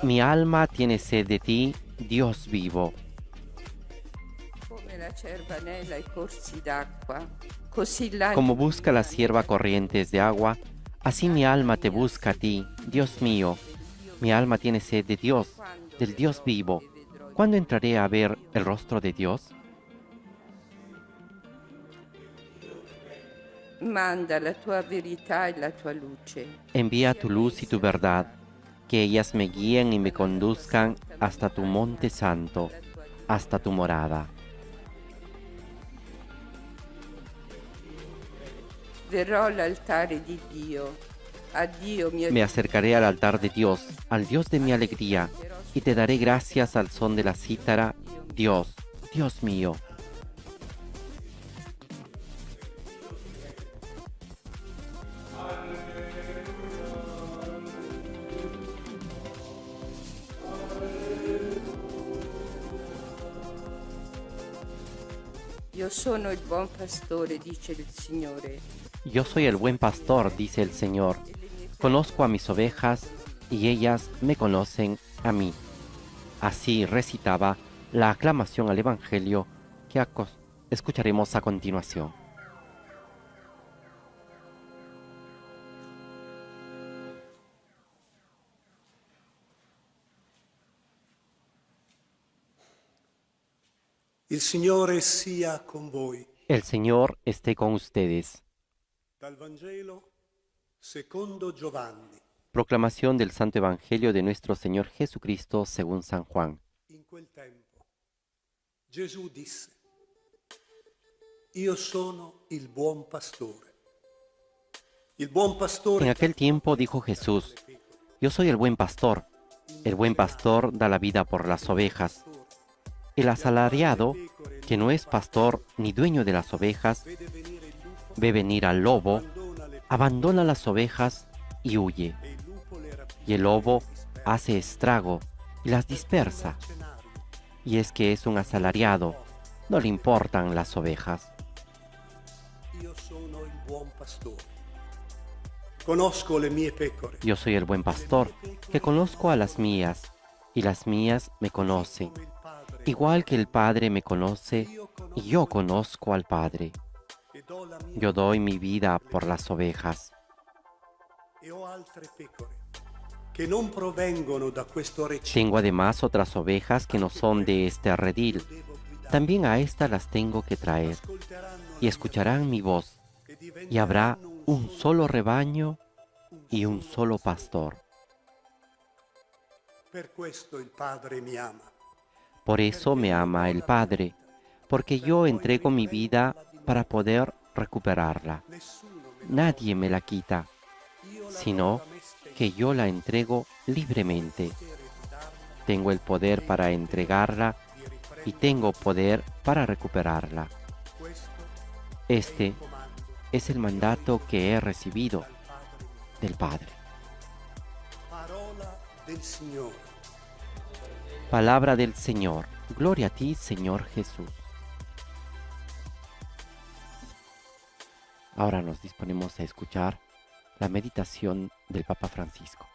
Mi alma tiene sed de ti, Dios vivo. Como busca la cierva corrientes de agua, así mi alma te busca a ti, Dios mío. Mi alma tiene sed de Dios, del Dios vivo. ¿Cuándo entraré a ver el rostro de Dios? Manda la tua verità y la tua luce. Envía tu luz y tu verdad, que ellas me guíen y me conduzcan hasta tu monte santo, hasta tu morada. Verrò all'altare di Dio. A Dio mio Me acercaré al altar de Dios, al Dios de mi alegría, y te daré gracias al son de la cítara, Dios, Dios mío. Io sono il buon pastore, dice il Signore. Yo soy el buen pastor, dice el Señor. Conozco a mis ovejas y ellas me conocen a mí. Así recitaba la aclamación al Evangelio que escucharemos a continuación. Il Signore sia con voi. El Señor esté con ustedes. Dal Vangelo secondo Giovanni. Proclamación del Santo Evangelio de nuestro Señor Jesucristo según San Juan. In quel tempo Gesù disse: Io sono il buon pastore. Il buon pastore. En aquel tiempo dijo Jesús: Yo soy el buen pastor. El buen pastor da la vida por las ovejas. El asalariado, que no es pastor ni dueño de las ovejas, ve venir al lobo, abandona las ovejas y huye. Y el lobo hace estrago y las dispersa. Y es que es un asalariado, no le importan las ovejas. Io sono il buon pastore. Conosco le mie pecore. Yo soy el buen pastor, que conozco a las mías, y las mías me conocen. Igual que el Padre me conoce, y yo conozco al Padre. Yo doy mi vida por las ovejas. E ho altre pecore che non provengono da questo recinto. Tengo además otras ovejas que no son de este redil. También a estas las tengo que traer, y escucharán mi voz, y habrá un solo rebaño y un solo pastor. Per questo il Padre mi ama. Por eso me ama el Padre, porque yo entrego mi vida para poder recuperarla. Nadie me la quita, sino que yo la entrego libremente. Tengo el poder para entregarla y tengo poder para recuperarla. Este es el mandato que he recibido del Padre. Parola del Signore. Palabra del Señor. Gloria a ti, Señor Jesús. Ahora nos disponemos a escuchar la meditación del Papa Francisco.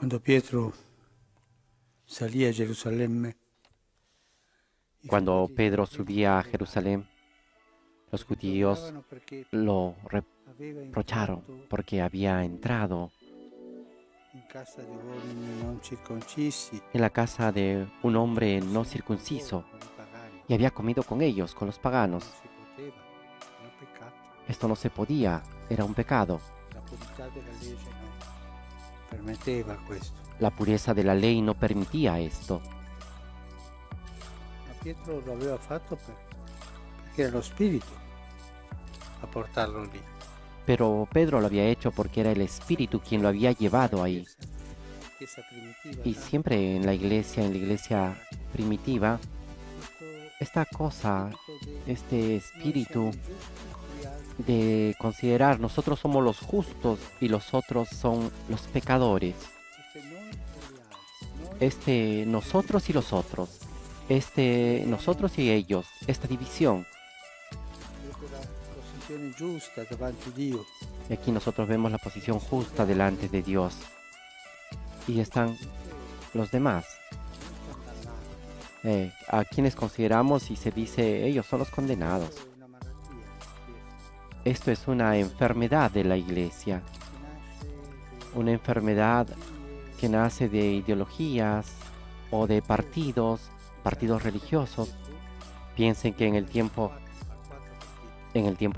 Cuando Pietro salía a Gerusalemme, Cuando Pedro subía a Jerusalén, los judíos lo reprocharon porque había entrado in casa di uomini non circoncisi, en la casa de un hombre no circunciso con i pagani. y había comido con ellos, con los paganos. Non si poteva, era un peccato. Esto no se podía, era un pecado. La purità della legge non permetteva questo. La pureza de la ley no permitía esto. Ma Pietro lo aveva fatto perché era lo Spirito a portarlo lì. Pero Pedro lo había hecho porque era el Espíritu quien lo había llevado ahí. La Chiesa primitiva, Y siempre en la iglesia primitiva, esta cosa, este espíritu de considerar nosotros somos los justos y los otros son los pecadores. Este nosotros y los otros. Este nosotros y ellos. Esta división. la posizione giusta davanti a Dio. Y aquí nosotros vemos la posición justa delante de Dios. Y están los demás. A quienes consideramos y se dice ellos son los condenados. È una malattia la Chiesa. Esto es una enfermedad de la iglesia. Si nasce Una enfermedad que nace de ideologías o de partidos religiosos. Piensen que en el tiempo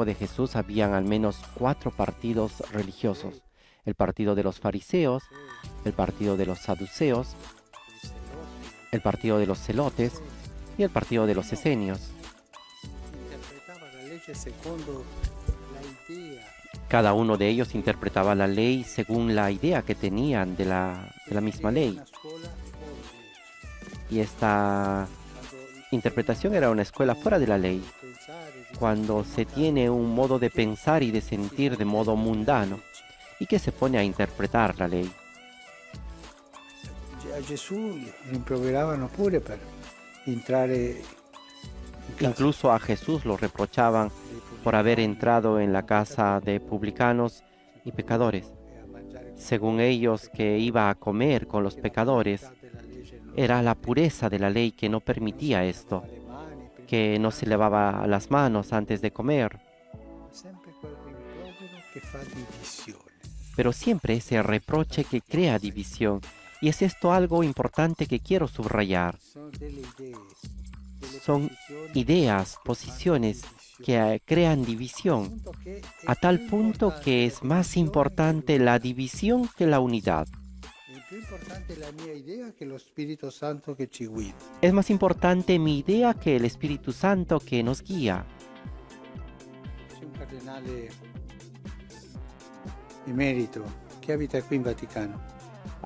de Jesús habían al menos 4 partidos religiosos. El partido de los fariseos, el partido de los saduceos, el partido de los celotes y el partido de los esenios. interpretava la legge secondo la idea Cada uno de ellos interpretaba la ley según la idea que tenían de la misma ley. una scuola fuori legge. Y esta Quando interpretación era una escuela fuera de la ley. pensare di Cuando se tiene un modo de pensar y de sentir de modo mundano y que se pone a interpretar la ley. a Gesù rimproveravano pure per entrare in casa Incluso a Jesús lo reprochaban dei pubblicani por haber entrado en la casa de publicanos y pecadores. e a mangiare con Según ellos, que iba a comer con los pecadores, la legge non era la pureza de la ley que no permitía esto, le mani prima, que no se lavaba las manos antes de comer, sempre quel rimprovero che fa divisione. pero siempre ese reproche que crea división. Y es esto algo importante que quiero subrayar. Sono delle idee, delle Son posizioni ideas, posiciones que crean división, punto che è a tal più punto importante que la es más divisione importante la división que la unidad. è più importante la mia idea che lo Spirito Santo che ci guida. Es más importante mi idea que el Espíritu Santo que nos guía. C'è un cardinale emerito che abita qui in Vaticano.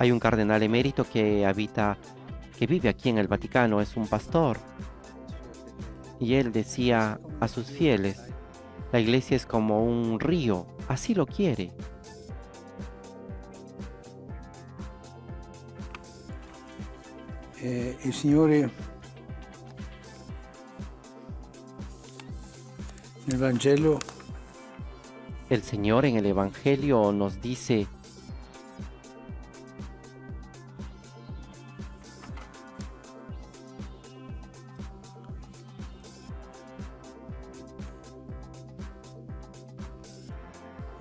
Hay un cardenal emérito que vive aquí en el Vaticano, es un pastor, y él decía a sus fieles, la iglesia es como un río, así lo quiere. Il Signore nel Vangelo El Señor en el Evangelio nos dice,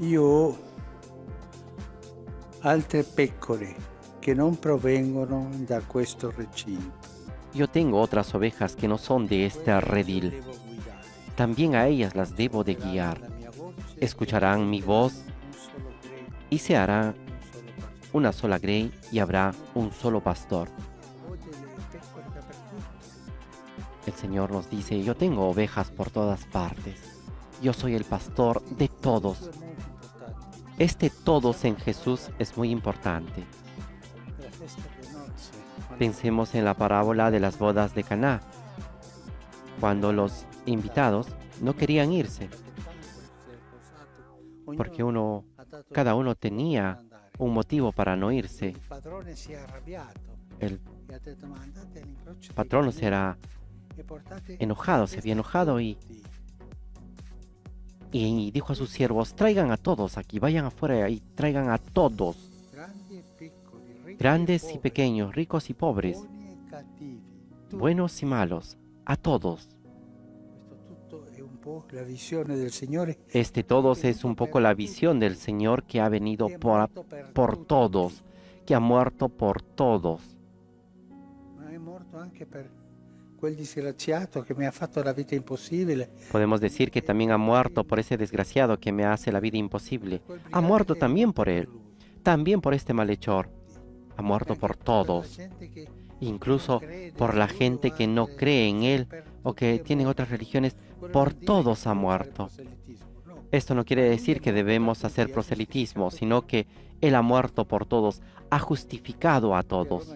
io ho altre pecore che non provengono da questo recinto. yo tengo otras ovejas que no son de este redil, Devo guidare. también a ellas las debo de guiar. La mia voce Escucharán mi voz un solo greco, y se hará un solo pastore. una sola grey y habrá un solo pastor. Ho delle pecore dappertutto. El Señor nos dice, yo tengo ovejas por todas partes. Yo soy el pastor de todos. Questo è molto importante. Este todos en Jesús es muy importante. La festa delle nozze, quando Pensemos en la parábola de las bodas de Caná, cuando los invitados no querían irse, porque cada uno tenía un motivo para no irse. Il padrone si è arrabbiato El e ha detto: ma andate all'incrocio dei patrono se cammini era e portate enojado, se había enojado y dijo a sus siervos, traigan a todos aquí, vayan afuera y traigan a todos, grandi e piccoli, ricchi grandes y pequeños, ricos y pobres, buoni e cattivi, tutti. buenos y malos, a todos. Questo tutto è un po' la visione del Signore. Este todos es un poco la visión del Señor que ha venido por todos, que ha muerto por todos. Ma è morto anche per quel disgraziato che mi ha fatto la vita impossibile. Podemos decir que también ha muerto por ese desgraciado que me hace la vida imposible. Ha muerto también por él, también por este malhechor. Ha muerto por todos, incluso por la gente que no cree en él o que tiene otras religiones. Por todos ha muerto. Esto no quiere decir que debemos hacer proselitismo, sino que él ha muerto por todos, ha justificado a todos.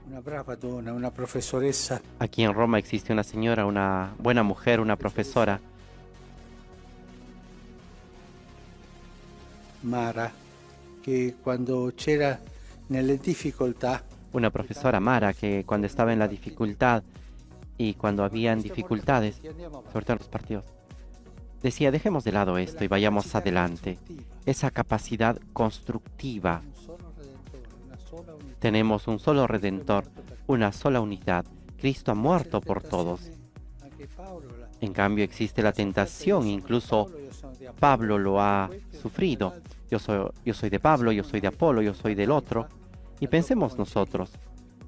Una brava donna, una professoressa, Aquí en Roma existe una señora, una buena mujer, una profesora, Mara, che quando c'era nelle difficoltà, una profesora Mara, que cuando estaba en la dificultad y cuando habían dificultades, sobre todo en los partidos, decía, dejemos de lado esto y vayamos adelante. Esa capacidad constructiva. un solo redentore, una sola unità. Tenemos un solo Redentor, una sola unidad. Cristo ha muerto por todos. Anche Paolo la- En cambio existe la tentación, incluso Paolo, io sono di Apollo. Pablo lo ha sufrido. Yo soy de Pablo, yo soy de Apolo, yo soy del otro. Y pensemos nosotros,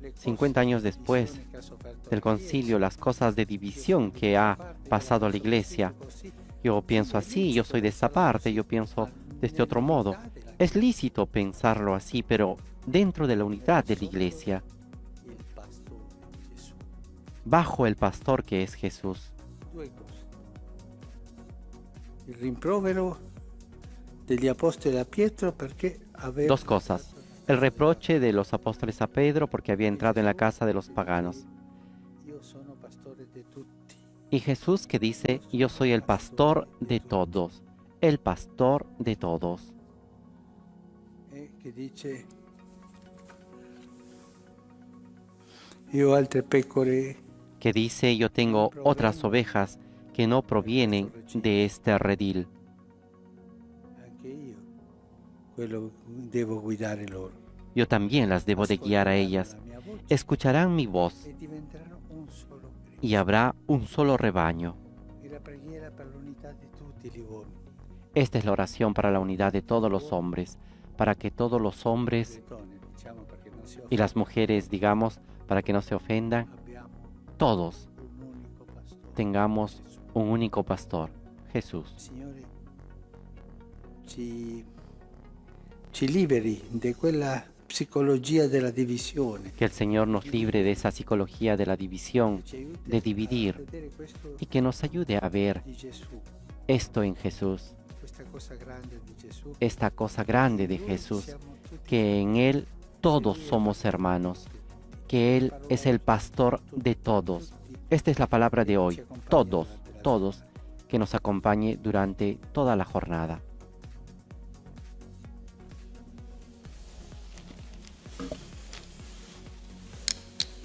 Le cose 50 años di después divisione che ha sofferto del la concilio, las cosas de división que ha pasado a la iglesia. Chiesa, Yo pienso así, yo soy de esta parte, yo pienso de este otro modo. Es lícito pensarlo así, pero dentro de la unidad de la iglesia, il pastore Gesù. bajo el pastor que es Jesús. Due cose. Il rimprovero degli apostoli a Pietro perché aveva Dos cosas. El reproche de los apóstoles a Pedro porque había entrado en la casa de los paganos. Io sono pastore di tutti. Y Jesús que dice, yo soy el pastor de todos. El pastor de todos. E che dice io ho altre pecore Que dice, yo tengo otras ovejas que no provienen de este redil. anche io quello devo guidare loro. Yo también las debo de guiar a ellas. La mia voce Escucharán mi voz e diventeranno un solo Cristo. y habrá un solo rebaño. E la preghiera per l'unità di tutti gli uomini. Esta es la oración para la unidad de todos los hombres, para que todos los hombres Le donne, diciamo perché non si y las mujeres, digamos, para que no se ofendan, abbiamo todos un unico pastore. tengamos un único pastor, Jesús. Signore, ci liberi di quella psicologia della divisione. Que el Señor nos libre de esa psicología de la división, Ci aiuti de a dividir, vedere questo y que nos ayude a ver di Gesù, esto en Jesús, questa cosa grande di Gesù. esta cosa grande de Noi Jesús, siamo tutti que en Él todos somos hermanos, que Él es el pastor de todos. Esta es la palabra de hoy, todos, todos, que nos acompañe durante toda la jornada.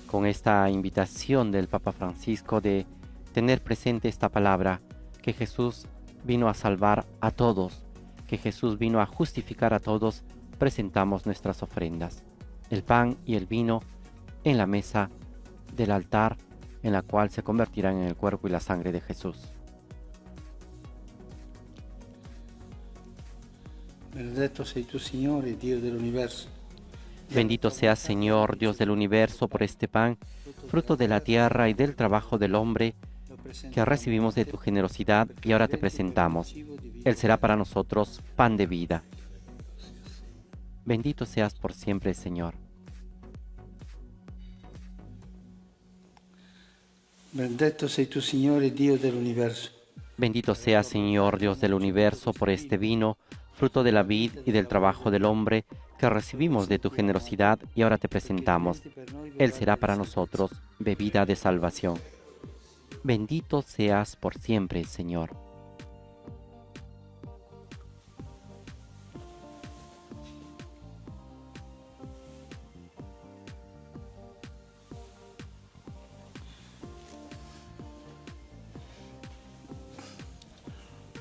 Con esta invitación del Papa Francisco de tener presente esta palabra, que Jesús vino a salvar a todos, que Jesús vino a justificar a todos, presentamos nuestras ofrendas, el pan y el vino en la mesa del altar, en la cual se convertirán en el cuerpo y la sangre de Jesús. Benedetto sei tu, Signore, Dio dell'universo. Bendito seas, Señor, Dios del universo, por este pan, fruto de la tierra y del trabajo del hombre, que recibimos de tu generosidad y ahora te presentamos. Él será para nosotros pan de vida. Bendito seas por siempre, Señor. Benedetto sei tu, Signore, Dio dell'universo. Bendito seas, Señor, Dios del universo, por este vino, fruto de la vid y del trabajo del hombre, que recibimos de tu generosidad y ahora te presentamos. Él será para nosotros bebida de salvación. Bendito seas por siempre, Señor.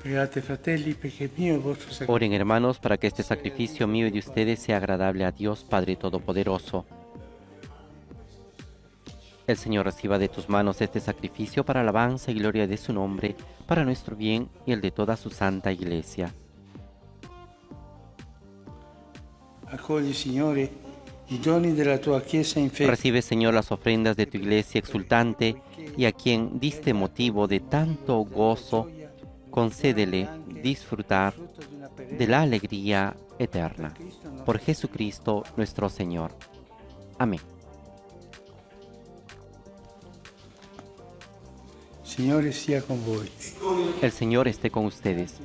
Pregate, fratelli, perché il mio e il vostro sacrificio Oren, hermanos, para que este sacrificio mío y de ustedes sea agradable a Dios Padre Todopoderoso. El Señor reciba de tus manos este sacrificio para alabanza y gloria de su nombre, para nuestro bien y el de toda su santa Iglesia. accogli, Signore, i doni della tua Chiesa in fede. Recibe, Señor, las ofrendas de tu Iglesia exultante y a quien diste motivo de tanto gozo, concédele disfrutar de la alegría eterna. Por Jesucristo nuestro Señor. Amén. Signore sia con voi. El Señor esté con ustedes.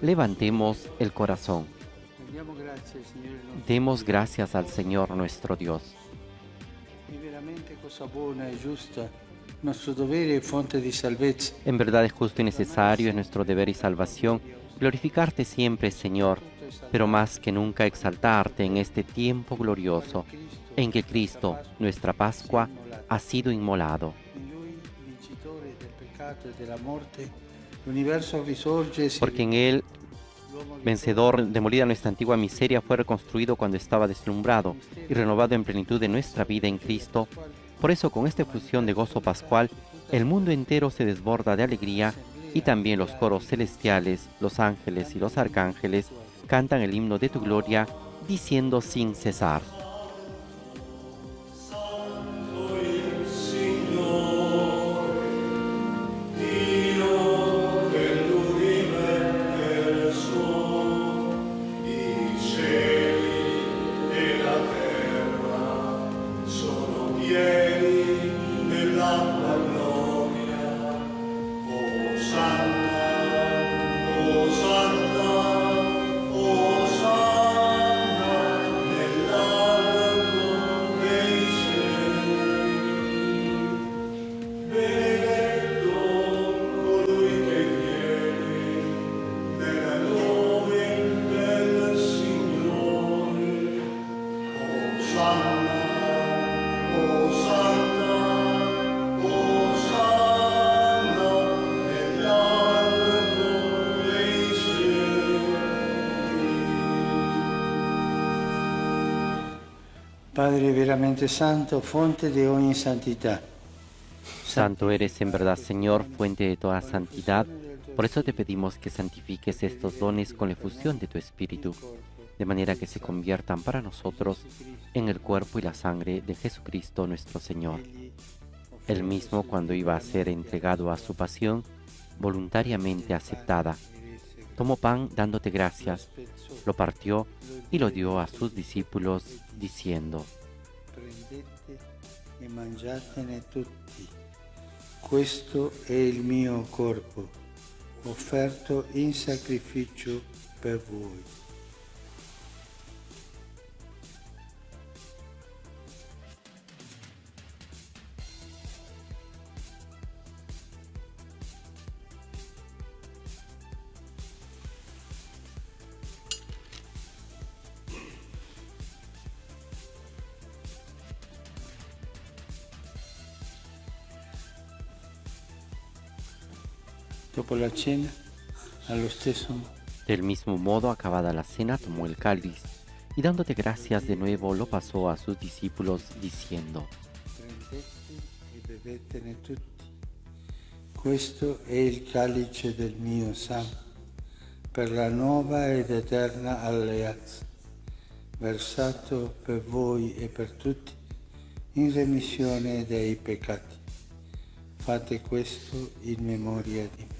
Levantemos el corazón. Rendiamo grazie al Signore nostro. Demos gracias al Señor nuestro Dios. È veramente cosa buona e giusta, nostro dovere e fonte di salvezza. En verdad es justo y necesario, es nuestro deber y salvación, glorificarte siempre, Señor, pero más que nunca exaltarte en este tiempo glorioso en que Cristo, nuestra Pascua, ha sido inmolado. In Lui, vincitore del peccato e della morte, l'universo risorge e si Porque en Él, vencedor, demolida nuestra antigua miseria, fue reconstruido cuando estaba deslumbrado y renovado en plenitud de nuestra vida en Cristo. Por eso, con esta efusión de gozo pascual, el mundo entero se desborda de alegría y también los coros celestiales, los ángeles y los arcángeles cantan el himno de tu gloria, diciendo sin cesar. Padre veramente santo, fonte de ogni santidad. Santo eres en verdad, Señor, fuente de toda santidad. Por eso te pedimos que santifiques estos dones con la efusión de tu Espíritu, de manera que se conviertan para nosotros en el cuerpo y la sangre de Jesucristo nuestro Señor. Él mismo, cuando iba a ser entregado a su pasión, voluntariamente aceptada, tomó pan dándote gracias, lo partió y lo dio a sus discípulos, diciendo: Prendete e mangiatene tutti. Questo è il mio corpo, offerto in sacrificio per voi. Dopo la cena, allo stesso modo, Del mismo modo, acabada la cena, tomó el cáliz y dándote gracias de nuevo lo pasó a sus discípulos, diciendo: prendete e bevetene tutti. Questo è il calice del mio sangue, per la nuova ed eterna alleanza, versato per voi e per tutti in remissione dei peccati. Fate questo in memoria di me.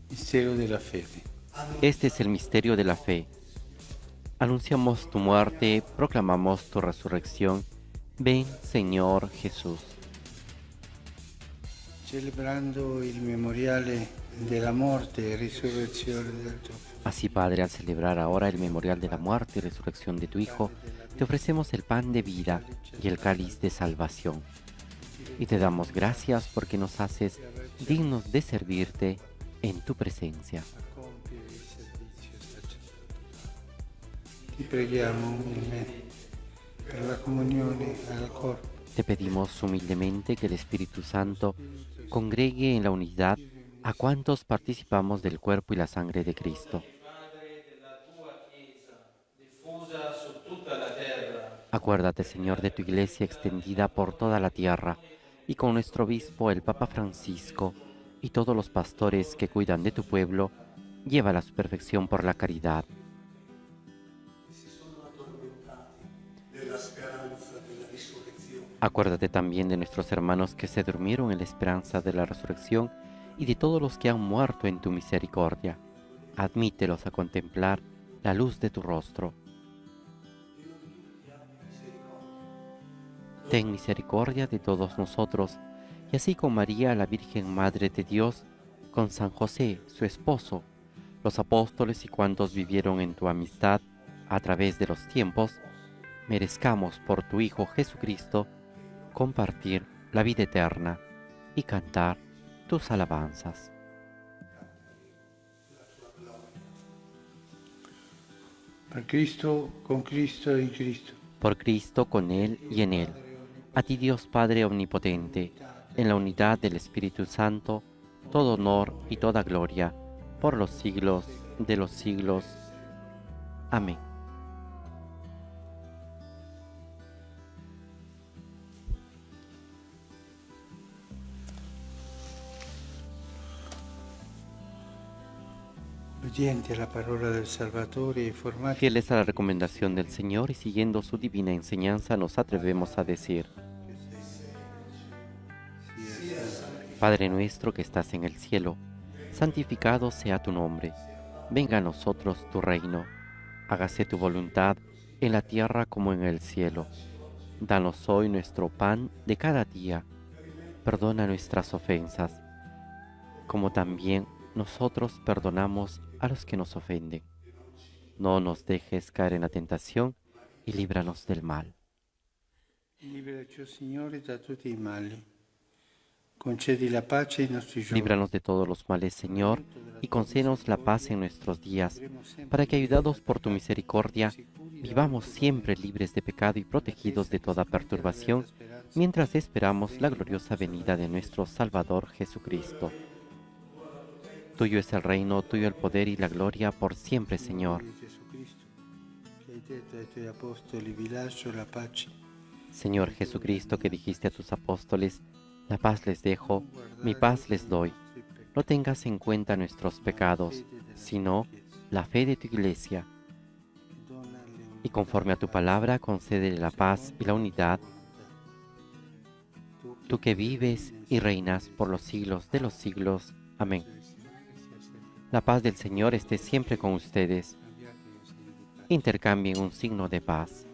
Mistero della fede. Este es el misterio de la fe. Anunciamos tu muerte, proclamamos tu resurrección. Ven, Señor Jesús. Celebrando il memoriale della morte e risurrezione del tuo Figlio, Así, Padre, al celebrar ahora el memorial de la muerte y resurrección de tu Hijo, te ofrecemos el pan de vida y el cáliz de salvación. Y te damos gracias porque nos haces dignos de servirte en tu presencia. a compiere il servizio sacerdotale. Ti preghiamo umilmente per la comunione al corpo. Te pedimos humildemente que el Espíritu Santo congregue en la unidad a cuantos participamos del cuerpo y la sangre de Cristo. Acuérdate, Señor, de tu iglesia extendida por toda la tierra y con nuestro obispo, el Papa Francisco, y todos los pastores que cuidan de tu pueblo, llévala a su perfección por la caridad. Acuérdate también de nuestros hermanos que se durmieron en la esperanza de la resurrección y de todos los que han muerto en tu misericordia. Admítelos a contemplar la luz de tu rostro. Ten misericordia de todos nosotros, y así con María, la Virgen Madre de Dios, con San José, su esposo, los apóstoles y cuantos vivieron en tu amistad a través de los tiempos, merezcamos por tu Hijo Jesucristo compartir la vida eterna y cantar tus alabanzas. Per Cristo, con Cristo e in Cristo. Por Cristo, con Él y en Él. A ti, Dios Padre Omnipotente, en la unidad del Espíritu Santo, todo honor y toda gloria, por los siglos de los siglos. Amén. Obbedienti alla parola del Salvatore e formati Fieles a la recomendación del Señor y siguiendo su divina enseñanza, nos atrevemos a decir: Padre nuestro que estás en el cielo, santificado sea tu nombre. Venga a nosotros tu reino. Hágase tu voluntad en la tierra como en el cielo. Danos hoy nuestro pan de cada día. Perdona nuestras ofensas, como también nosotros perdonamos a los que nos ofenden. No nos dejes caer en la tentación y líbranos del mal. Liberaci, o Signore, da tutti i mali. Concedi la pace ai nostri giorni. Líbranos de todos los males, Señor, y concédenos la paz en nuestros días, para que, ayudados por tu misericordia, vivamos siempre libres de pecado y protegidos de toda perturbación, mientras esperamos la gloriosa venida de nuestro Salvador Jesucristo. Tuyo es el reino, tuyo el poder y la gloria por siempre, Señor. Jesucristo, che hai detto ai tuoi apostoli, vi lascio la pace. Señor Jesucristo, que dijiste a tus apóstoles, la paz les dejo, mi paz les doy. No tengas en cuenta nuestros pecados, sino la fe de tu iglesia. Y conforme a tu palabra, concédele la paz y la unidad, tú que vives y reinas por los siglos de los siglos. Amén. La paz del Señor esté siempre con ustedes. Intercambien un signo de paz.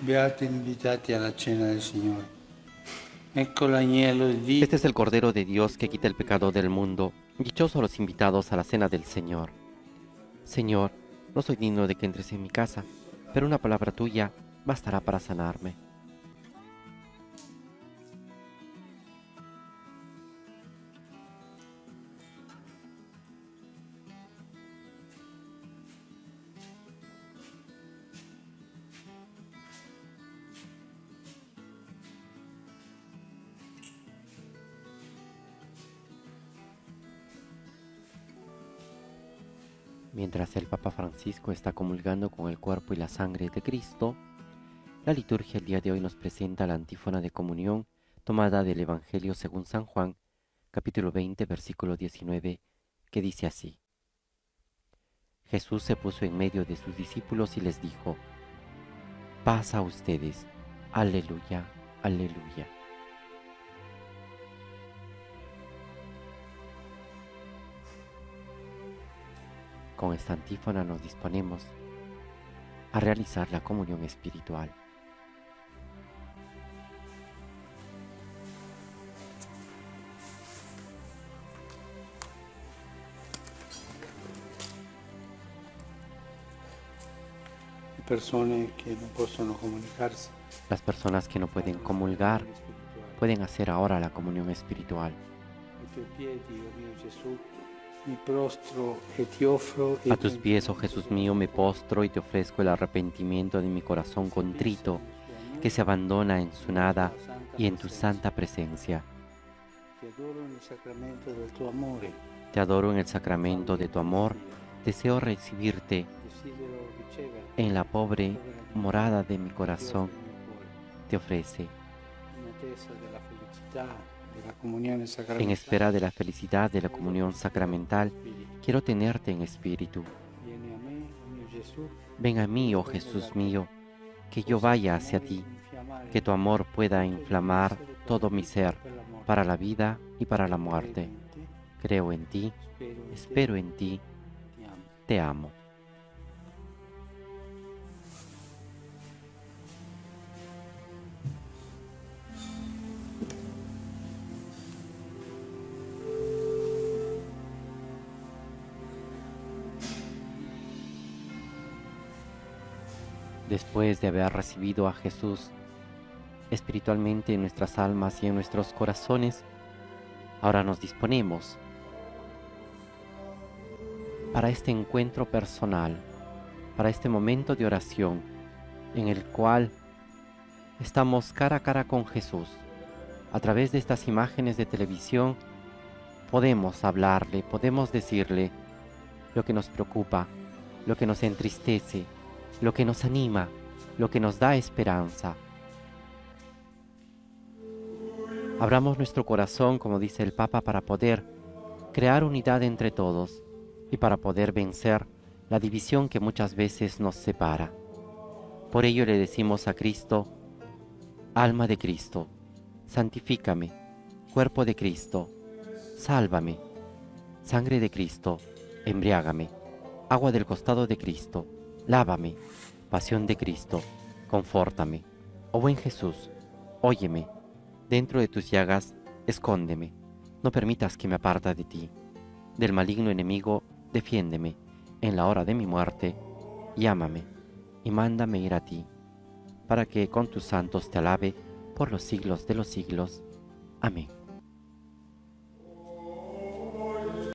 Beati invitati alla cena del Signore. Ecco l'agnello di Dio. Este es el Cordero de Dios que quita el pecado del mundo. Dichosos los invitados a la cena del Señor. Señor, no soy digno de que entres en mi casa, pero una palabra tuya bastará para sanarme. Mientras el Papa Francisco está comulgando con el cuerpo y la sangre de Cristo, la liturgia el día de hoy nos presenta la antífona de comunión tomada del Evangelio según San Juan, capítulo 20, versículo 19, que dice así: Jesús se puso en medio de sus discípulos y les dijo: paz a ustedes. Aleluya, aleluya. Con esta antífona nos disponemos a realizar la comunión espiritual. Persone che non possono comunicarsi Las personas que no pueden comulgar pueden hacer ahora la comunión espiritual. A tus pies, oh Jesús mío, me postro y te ofrezco el arrepentimiento de mi corazón contrito, que se abandona en su nada y en tu santa presencia. Te adoro en el sacramento de tu amor, deseo recibirte en la pobre morada de mi corazón. Te ofrece, en espera de la felicidad de la comunión sacramental, quiero tenerte en espíritu. Ven a mí, oh Jesús mío, que yo vaya hacia ti, que tu amor pueda inflamar todo mi ser para la vida y para la muerte. Creo en ti, espero en ti, te amo. Después de haber recibido a Jesús espiritualmente en nuestras almas y en nuestros corazones, ahora nos disponemos para este encuentro personal, para este momento de oración en el cual estamos cara a cara con Jesús. A través de estas imágenes de televisión podemos hablarle, podemos decirle lo que nos preocupa, lo que nos entristece, lo que nos anima, lo que nos da esperanza. Abramos nuestro corazón, como dice el Papa, para poder crear unidad entre todos y para poder vencer la división que muchas veces nos separa. Por ello le decimos a Cristo: alma de Cristo, santifícame; cuerpo de Cristo, sálvame; sangre de Cristo, embriágame; agua del costado de Cristo, lávame; pasión de Cristo, confórtame. Oh buen Jesús, óyeme; dentro de tus llagas, escóndeme; no permitas que me aparta de ti. Del maligno enemigo, defiéndeme; en la hora de mi muerte, llámame y mándame ir a ti, para que con tus santos te alabe por los siglos de los siglos. Amén.